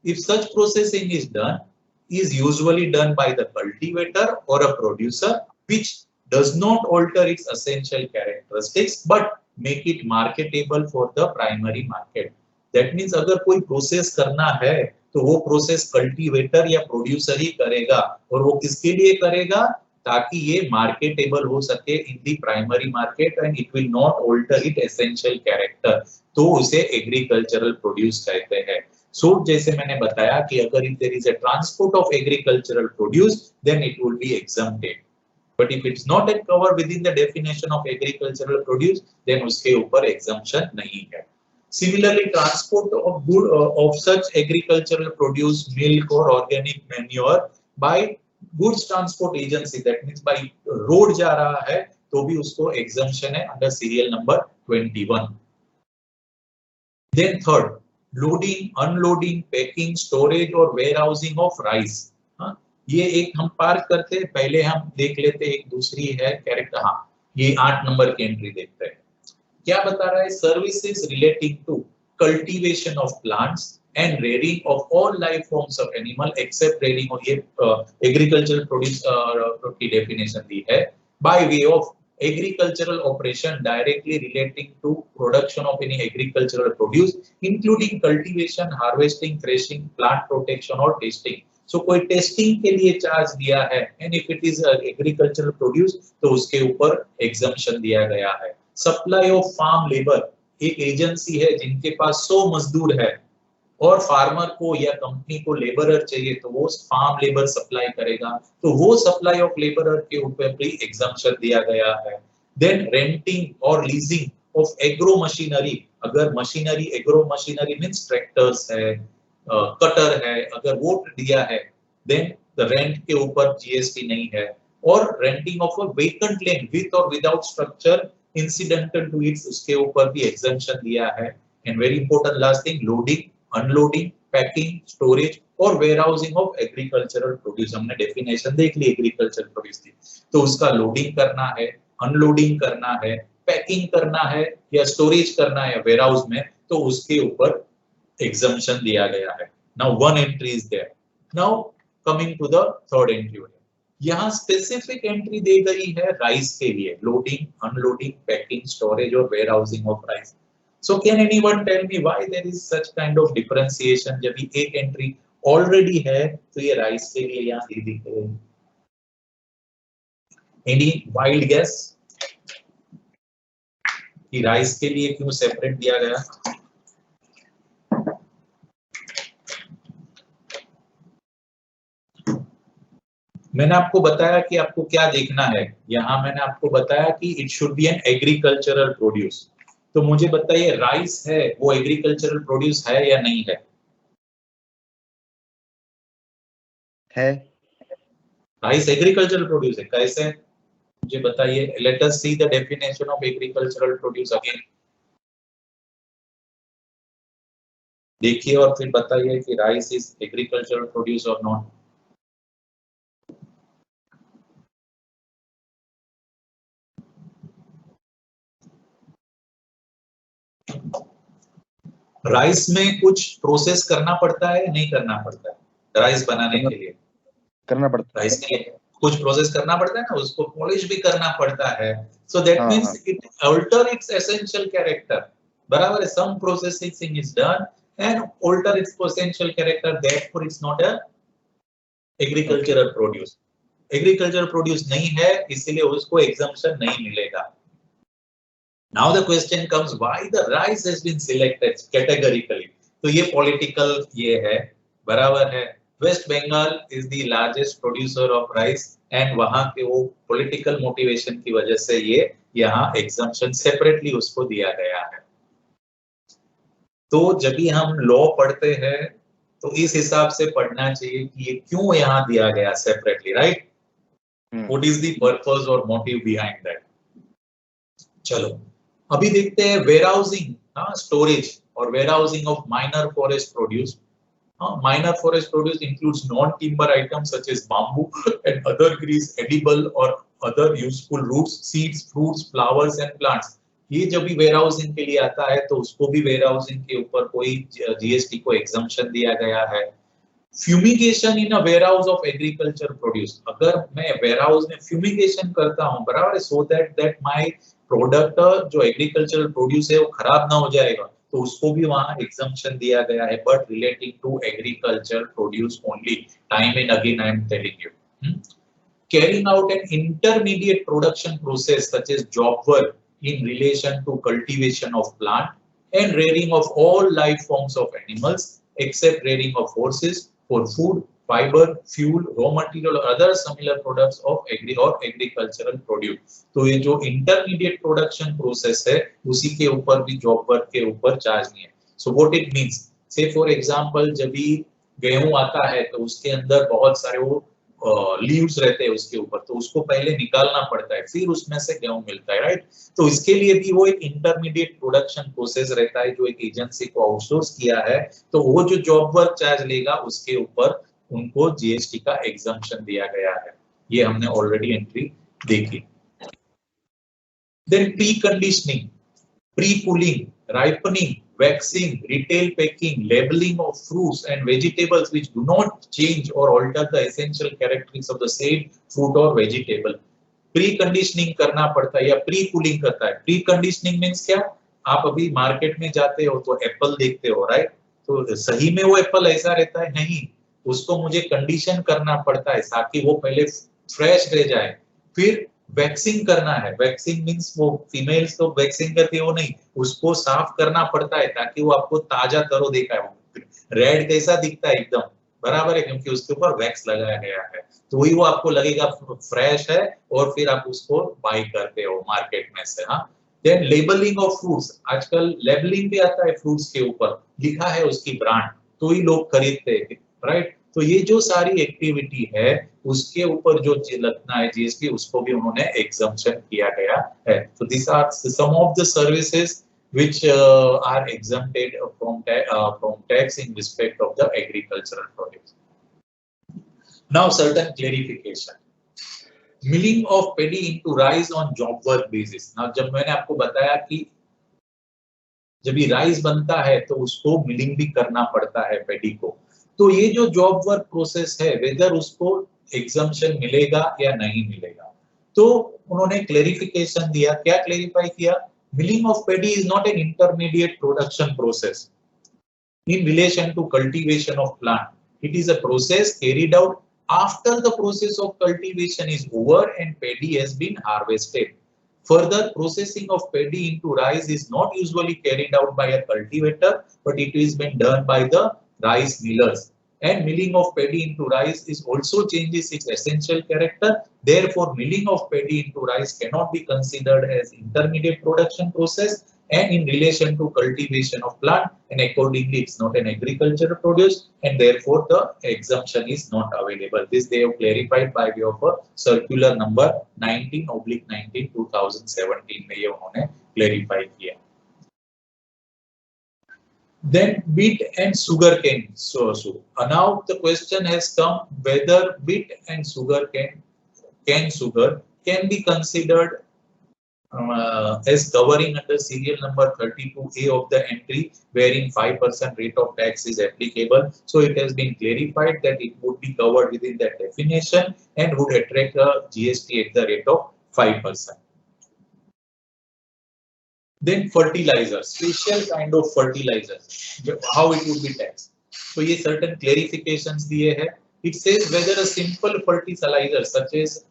if such processing is done, is usually done by the cultivator or a producer, which does not alter its essential characteristics but make it marketable for the primary market. That means अगर कोई process करना है तो वो process cultivator या producer ही करेगा, और वो किसके लिए करेगा, ताकि ये मार्केटेबल हो सके in the primary market and it will not alter it essential character, तो उसे एग्रीकल्चरल प्रोड्यूस कहते हैं। सो जैसे मैंने बताया कि अगर if there is a transport of agricultural produce then it will be exempted, but if it's not covered within the definition of agricultural produce then उसके ऊपर एग्जम्पशन नहीं है। Similarly, transport of good of such agricultural produce, milk or organic manure by goods transport agency, that means by road जा रहा है तो भी उसको exemption है under serial number 21. Then third, loading, unloading, packing, storage और warehousing of rice. ये एक हम पार करते हैं, पहले हम देख लेते एक दूसरी है कैरेक्टर। हाँ, ये 8 नंबर की एंट्री देखते हैं, क्या बता रहा है, services relating to cultivation of plants and rearing of all live forms of animal except rearing, और ये एग्रीकल्चरल प्रोड्यूस की डेफिनेशन दी है, by way of agricultural operation directly relating to production of any agricultural produce including cultivation, harvesting, threshing, plant protection और testing. So कोई testing के लिए charge दिया है and if it is agricultural produce तो उसके ऊपर एग्जम्पशन दिया गया है। सप्लाई ऑफ फार्म लेबर, एक एजेंसी है जिनके पास 100 मजदूर है और फार्मर को या कंपनी को लेबरर चाहिए तो वो फार्म लेबर सप्लाई करेगा, तो वो सप्लाई ऑफ लेबरर के ऊपर भी एग्जम्पशन दिया गया है। Then renting or leasing of agro machinery, अगर machinery, agro machinery means tractors है, कटर है, अगर वो दिया है देन द रेंट के ऊपर जीएसटी नहीं है। और renting of a vacant land with or without structure इncidental to its, उसके ऊपर भी एग्जम्पशन दिया है। And very important last thing, loading, unloading, packing, storage और वेयरहाउसिंग ऑफ एग्रीकल्चरल प्रोड्यूस। हमने डेफिनेशन देख ली एग्रीकल्चर प्रोड्यूस की, तो उसका लोडिंग करना है, अनलोडिंग करना है, पैकिंग करना है या स्टोरेज करना है वेयरहाउस में, तो उसके ऊपर एग्जम्पशन दिया गया है। Now one entry is there. Now coming to the third entry, यहाँ स्पेसिफिक एंट्री दी गई है राइस के लिए, लोडिंग, अनलोडिंग, पैकिंग, स्टोरेज और warehousing of rice. So can anyone tell me why there is such kind of differentiation? जब ये एक एंट्री ऑलरेडी है तो ये राइस के लिए यहाँ दी गई है। एनी वाइल्ड गेस कि राइस के लिए क्यों सेपरेट दिया गया? मैंने आपको बताया कि आपको क्या देखना है, यहाँ मैंने आपको बताया कि it should be an agricultural produce. तो मुझे बताइए राइस है वो एग्रीकल्चरल प्रोड्यूस है या नहीं है? है। राइस एग्रीकल्चरल प्रोड्यूस है, कैसे? मुझे बताइए। Late us C the definition of agricultural produce again. देखिए और फिर बताइए कि राइस इज एग्रीकल्चरल प्रोड्यूस और नॉट। राइस में कुछ प्रोसेस करना पड़ता है या नहीं करना पड़ता है राइस बनाने के लिए? करना पड़ता है। राइस के लिए कुछ प्रोसेस करना पड़ता है ना, उसको पॉलिश भी करना पड़ता है। So that means it alter its essential character, बराबर है। Some processing is done and alter its essential character, therefore it's not a agricultural produce. Agricultural produce नहीं है, इसलिए उसको एग्जम्पशन नहीं मिलेगा। Now the question comes, why the rice has been selected categorically? तो ये political ये है, बराबर है। West Bengal is the largest producer of rice and वहाँ के वो political motivation की वजह से ये यहाँ exemption separately उसको दिया गया है। तो जब भी हम लॉ पढ़ते हैं तो इस हिसाब से पढ़ना चाहिए कि ये क्यों यहाँ दिया गया separately, right? What is the purpose or motive behind that? चलो अभी देखते हैं वेयरहाउसिंग, स्टोरेज और warehousing of minor forest produce. Minor forest produce includes non timber items such as bamboo and other trees, edible or other useful roots, seeds, fruits, flowers and plants। ये जब भी warehousing के लिए आता है तो उसको भी वेयरहाउसिंग के ऊपर कोई जीएसटी को एग्जम्पशन दिया गया है। Fumigation in a warehouse of agriculture produce, अगर मैं वेयरहाउस में फ्यूमिगेशन करता हूं, बराबर है, सो दैट माय प्रोडक्ट जो एग्रीकल्चरल प्रोड्यूस है वो खराब ना हो जाएगा, तो उसको भी वहां एग्जम्पशन दिया गया है, but relating to agriculture produce only. Time and again I am telling you, carrying out an intermediate production process such as job work in relation to cultivation of plant and rearing of all life forms of animals except rearing of horses for food, fiber, fuel, raw material or other similar products of agricultural produce। तो ये जो intermediate production process है उसी के ऊपर भी job work के ऊपर चार्ज नहीं है। So what it means, say for example जब भी गेहूं आता है तो उसके अंदर बहुत सारे वो लीव्स रहते हैं उसके ऊपर, तो उसको पहले निकालना पड़ता है, फिर उसमें से गेहूं मिलता है, राइट? तो इसके लिए भी वो एक इंटरमीडिएट प्रोडक्शन प्रोसेस रहता है जो एक एजेंसी को आउटसोर्स किया है, तो वो जो जॉब वर्क चार्ज लेगा उसके ऊपर उनको जीएसटी का एग्जम्पशन दिया गया है। ये हमने ऑलरेडी एंट्री देखी। Then pre conditioning, pre cooling, ripening, waxing, retail packing, labeling of fruits and vegetables which do not change or alter the essential characteristics of the same fruit or vegetable। Pre conditioning करना पड़ता है या pre cooling करता है। Pre conditioning means क्या? आप अभी market में जाते हो तो एप्पल देखते हो, राइट? तो सही में वो एप्पल ऐसा रहता है? नहीं, उसको मुझे कंडीशन करना पड़ता है ताकि वो पहले फ्रेश रह जाए। फिर वैक्सिंग करना है, वैक्सिंग मींस वो फीमेल्स तो वैक्सिंग करती है वो नहीं, उसको साफ करना पड़ता है ताकि वो आपको ताजा तरो देखा है, रेड कैसा दिखता है एकदम, बराबर है, क्योंकि उसके ऊपर वैक्स लगाया गया है, तो वही वो आपको लगेगा फ्रेश है और फिर आप उसको बाय करते हो मार्केट में से। हाँ, देन लेबलिंग ऑफ फ्रूट्स, आजकल लेबलिंग भी आता है फ्रूट्स के ऊपर, लिखा है उसकी ब्रांड, तो ही लोग खरीदते हैं, राइट? तो ये जो सारी एक्टिविटी है उसके ऊपर जो लगना है जीएसटी, उसको भी उन्होंने एग्जम्पशन किया गया है। तो this are some of the services which are exempted from tax in respect of the agricultural produce. Now certain clarification. Milling of paddy into rice on job work basis. Now जब मैंने आपको बताया कि जब ये राइस बनता है तो उसको मिलिंग भी करना पड़ता है पैडी को, तो ये जो जॉब वर्क प्रोसेस है वेदर उसको एग्जम्पशन मिलेगा या नहीं मिलेगा, तो उन्होंने क्लेरिफिकेशन दिया। क्या क्लेरिफाई किया? Milling of paddy is not an intermediate production process in relation to cultivation of plant. It is a process carried out after the process of cultivation is over and paddy has been harvested. Further, processing of paddy into rice is not usually carried out by a cultivator, but it is been done by the rice millers. And milling of paddy into rice is also changes its essential character. Therefore, milling of paddy into rice cannot be considered as intermediate production process and in relation to cultivation of plant, and accordingly it's not an agricultural produce, and therefore the exemption is not available. This they have clarified by way of a circular number 19/19 2017 में ये उन्होंने clarify किया। Then beet and sugarcane. So now the question has come whether beet and cane sugar can be considered as covering under serial number 32A of the entry, wherein 5% rate of tax is applicable. So it has been clarified that it would be covered within that definition and would attract a GST at the rate of 5%. Then fertilizer, special kind of fertilizer, how it would be taxed. So ये certain clarifications दिए हैं. It says whether a simple fertilizer such as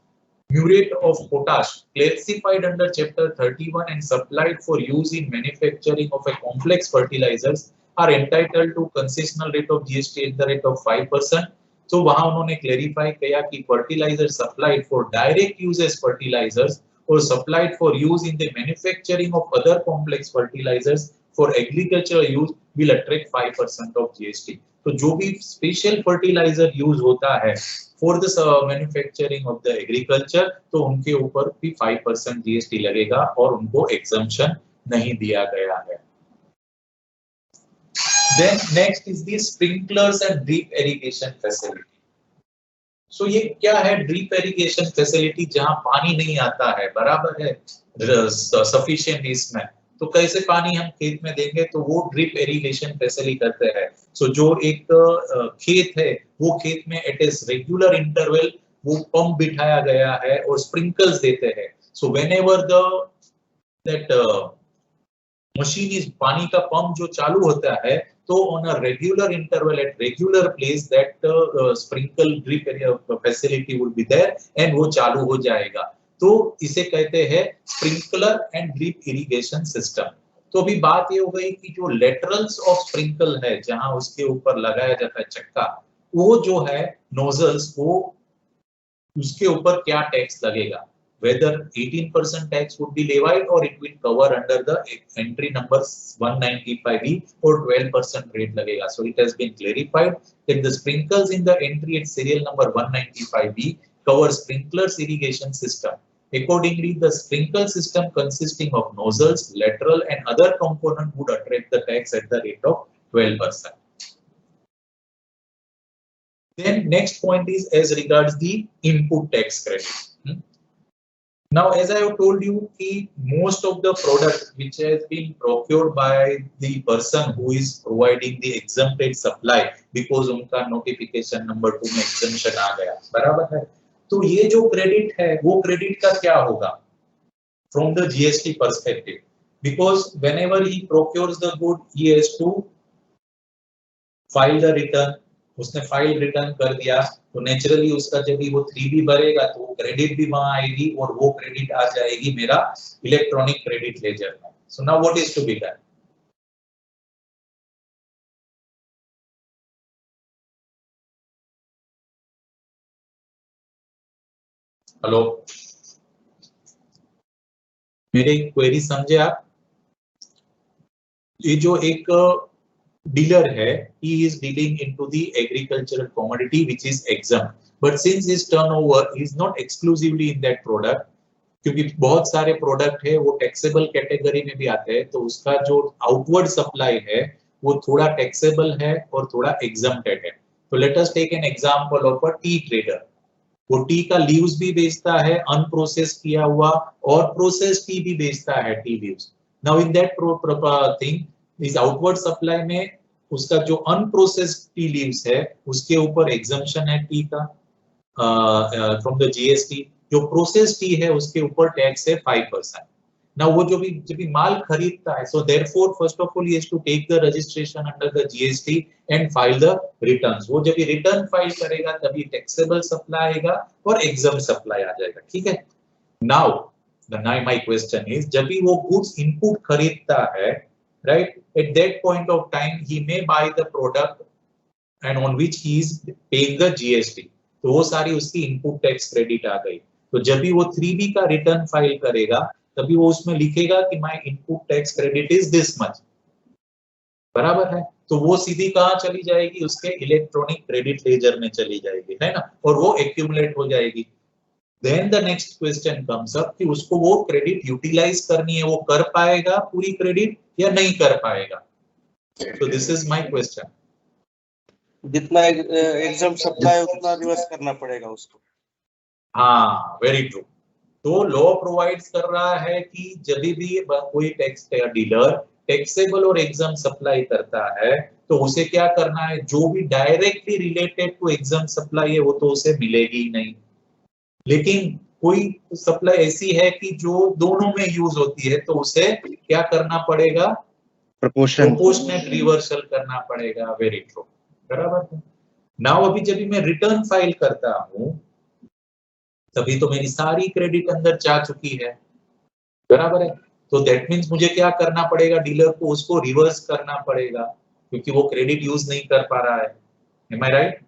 muriate of potash classified under chapter 31 and supplied for use in manufacturing of a complex fertilizers are entitled to concessional rate of GST at the rate of 5%. तो वहां उन्होंने clarify किया कि fertilizer supplied for direct use as fertilizers or supplied for use in the manufacturing of other complex fertilizers for agricultural use will attract 5% of GST. तो जो भी special fertilizer use होता है for the manufacturing of the agriculture, तो उनके ऊपर भी 5% GST लगेगा और उनको exemption नहीं दिया गया है। Then next is the sprinklers and drip irrigation facility. So ये क्या है? ड्रिप इरिगेशन फैसिलिटी, जहां पानी नहीं आता है बराबर है सफिशिएंट इसमें, तो कैसे पानी हम खेत में देंगे? तो वो ड्रिप इरिगेशन फैसिलिटी करते हैं। सो जो एक खेत है वो खेत में एट ए रेगुलर इंटरवल वो पंप बिठाया गया है और स्प्रिंकल्स देते हैं। So whenever that machine is, पानी का पंप जो चालू होता है तो on a regular interval at regular place that sprinkle drip facility will be there and वो चालू हो जाएगा, तो इसे कहते हैं sprinkler and drip irrigation system. तो अभी बात ये हो गई कि जो लेटरल्स ऑफ स्प्रिंकल है जहां उसके ऊपर लगाया जाता है चक्का, वो जो है नोजल्स, वो उसके ऊपर क्या टैक्स लगेगा? Whether 18% tax would be levied or it will cover under the entry number 195B or 12% rate लगेगा. So it has been clarified that the sprinkles in the entry at serial number 195B cover sprinklers irrigation system. Accordingly, the sprinkle system consisting of nozzles, lateral and other component would attract the tax at the rate of 12%. Then next point is as regards the input tax credit. Now, as I have told you, most of the product which has been procured by the person who is providing the exempted supply, because उनका notification number 2 में exemption आ गया, बराबर है, तो ये जो credit है वो क्रेडिट का क्या होगा from the GST perspective? Because whenever he procures the good, he has to file the return. उसने फाइल रिटर्न कर दिया तो नेचुरली उसका जब भी वो 3B भरेगा तो वो क्रेडिट भी वहां आएगी और वो क्रेडिट आ जाएगी मेरा इलेक्ट्रॉनिक क्रेडिट लेजर में। So now what is to be done? Hello, मेरी क्वेरी समझे आप? ये जो एक dealer है, he is dealing into the agricultural commodity which is exempt, but since his turnover is not exclusively in that product, क्योंकि बहुत सारे प्रोडक्ट है वो टैक्सेबल कैटेगरी में भी आते हैं, तो उसका जो आउटवर्ड सप्लाई है वो थोड़ा टैक्सेबल है और थोड़ा एग्जम्प्टेड है। तो let us take an example of a tea trader. वो टी का लीव्स भी बेचता है, अनप्रोसेस किया हुआ, और प्रोसेस टी भी बेचता है, tea leaves. Now in that thing इस आउटवर्ड सप्लाई में उसका जो अनप्रोसेस्ड टी लीव्स है उसके ऊपर एग्जम्पशन है टी का फ्रॉम द जीएसटी। जो प्रोसेस टी है उसके ऊपर टैक्स है 5%। ना वो जब भी माल खरीदता है, so therefore first of all he has to take the registration under the GST and file the returns. वो जब रिटर्न फाइल करेगा तभी टैक्सेबल सप्लाई आएगा और एग्जम्प्ट सप्लाई आ जाएगा, ठीक है। नाउ माय क्वेश्चन इज, जब भी वो गुड्स इनपुट खरीदता है, right, eight that point of time he may by the product and on which he is paying the GST, तो वो सारी उसकी इनपुट टैक्स क्रेडिट आ गई। तो जब भी वो 3B का रिटर्न फाइल करेगा तभी वो उसमें लिखेगा कि my input tax credit is this much, बराबर है। तो वो सीधी कहां चली जाएगी, उसके इलेक्ट्रॉनिक क्रेडिट लेजर में चली जाएगी, है ना, और वो एक्यूमुलेट हो जाएगी। Then the next question comes up कि उसको वो क्रेडिट यूटिलाइज करनी है, वो कर पाएगा पूरी क्रेडिट या नहीं कर पाएगा। तो दिस इज माय क्वेश्चन। जितना एग्जाम सप्लाई उतना रिवर्स करना पड़ेगा उसको। हाँ, वेरी ट्रू। तो लॉ प्रोवाइड्स कर रहा है कि जब भी कोई टैक्स डीलर टैक्सेबल और एग्जाम सप्लाई करता है तो उसे क्या करना है, जो भी directly related to exempt supply है वो तो उसे मिलेगी ही नहीं। लेकिन कोई सप्लाई ऐसी है कि जो दोनों में यूज होती है तो उसे क्या करना पड़ेगा, प्रोपोर्शनेट रिवर्सल करना पड़ेगा। वेरी ट्रू, बराबर है। नाउ अभी जब मैं रिटर्न फाइल करता हूं तभी तो मेरी सारी क्रेडिट अंदर जा चुकी है, बराबर है। तो दैट मींस मुझे क्या करना पड़ेगा, डीलर को उसको रिवर्स करना पड़ेगा क्योंकि वो क्रेडिट यूज नहीं कर पा रहा है। Am I right?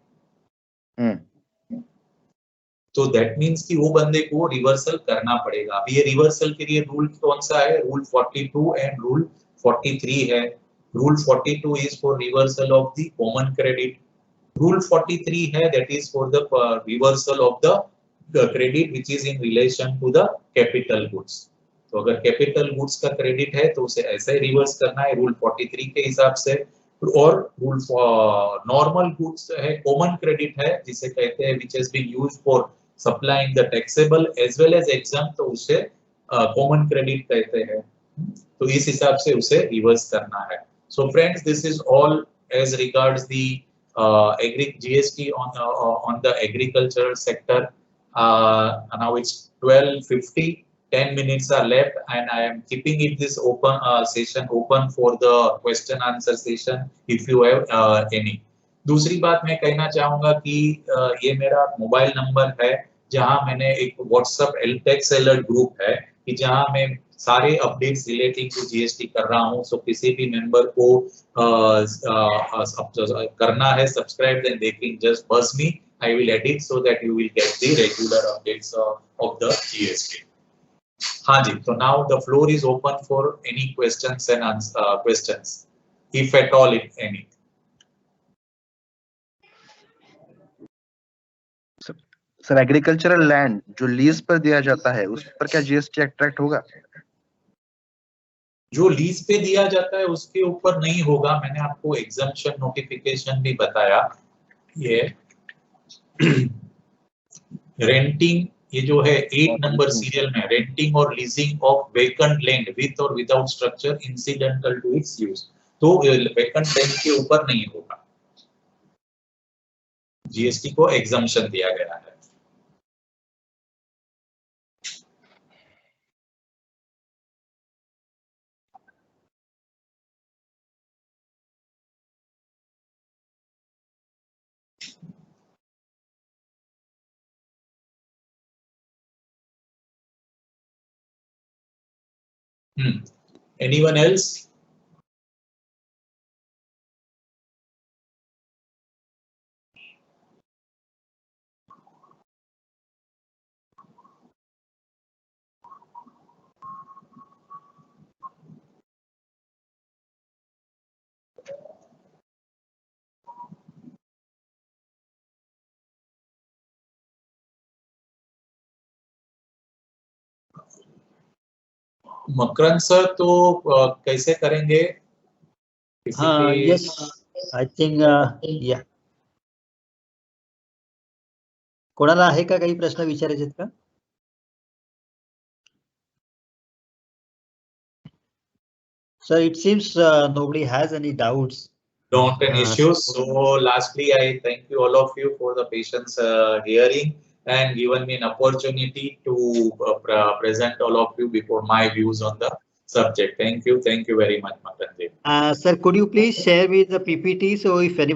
तो दैट मींस कि वो बंदे को रिवर्सल करना पड़ेगा। अभी ये रिवर्सल के लिए रूल कौन सा है, रूल 42 एंड रूल 43 है। Rule 42 is for reversal of the common credit, rule 43 है that is for the reversal of the credit which is in relation to the capital goods. तो अगर कैपिटल गुड्स का credit है तो उसे ऐसे ही reverse करना है रूल 43 के हिसाब से। और रूल नॉर्मल गुड्स है, कॉमन क्रेडिट है जिसे कहते हैं which has been used for supplying the taxable as well as exempt, तो उसे कॉमन क्रेडिट कहते हैं। तो इस हिसाब से उसे रिवर्स करना है। So friends, this is all as regards the GST on the agricultural sector. Now it's 12:50. 10 minutes are left and I am keeping it this open session open for the question answer session if you have any. दूसरी बात मैं कहना चाहूंगा कि ये मेरा mobile number है जहां मैंने एक व्हाट्सएप एलटेक्स अलर्ट ग्रुप है कि जहां मैं सारे अपडेट्स रिलेटिंग टू जीएसटी कर रहा हूं। सो किसी भी मेंबर को करना है subscribe, then they can just buzz me, I will edit so that you will get the regular updates of the GST. हाँ जी, तो now the floor is open for any questions and questions, if at all, if any. Sir agricultural land जो lease पर दिया जाता है उस पर क्या जीएसटी अट्रैक्ट होगा? जो लीज पे दिया जाता है उसके ऊपर नहीं होगा। मैंने आपको एग्जम्पशन नोटिफिकेशन भी बताया। ये रेंटिंग, ये जो है 8 नंबर सीरियल में, renting or leasing of vacant land with or without structure incidental to its use, तो वेकेंट लैंड के ऊपर नहीं होगा, जीएसटी को एग्जम्पशन दिया गया है। Anyone else? मकरंद सर तो कैसे करेंगे? किसी के- yes, I think yeah. कोणाला आहे का काही प्रश्न विचारायचे आहेत का? Sir, it seems nobody has any doubts. Don't any issues. So lastly, I thank you all of you for the patience hearing and given me an opportunity to present all of you before my views on the subject. Thank you very much, Makandev. Sir, could you please share with the PPT so if anyone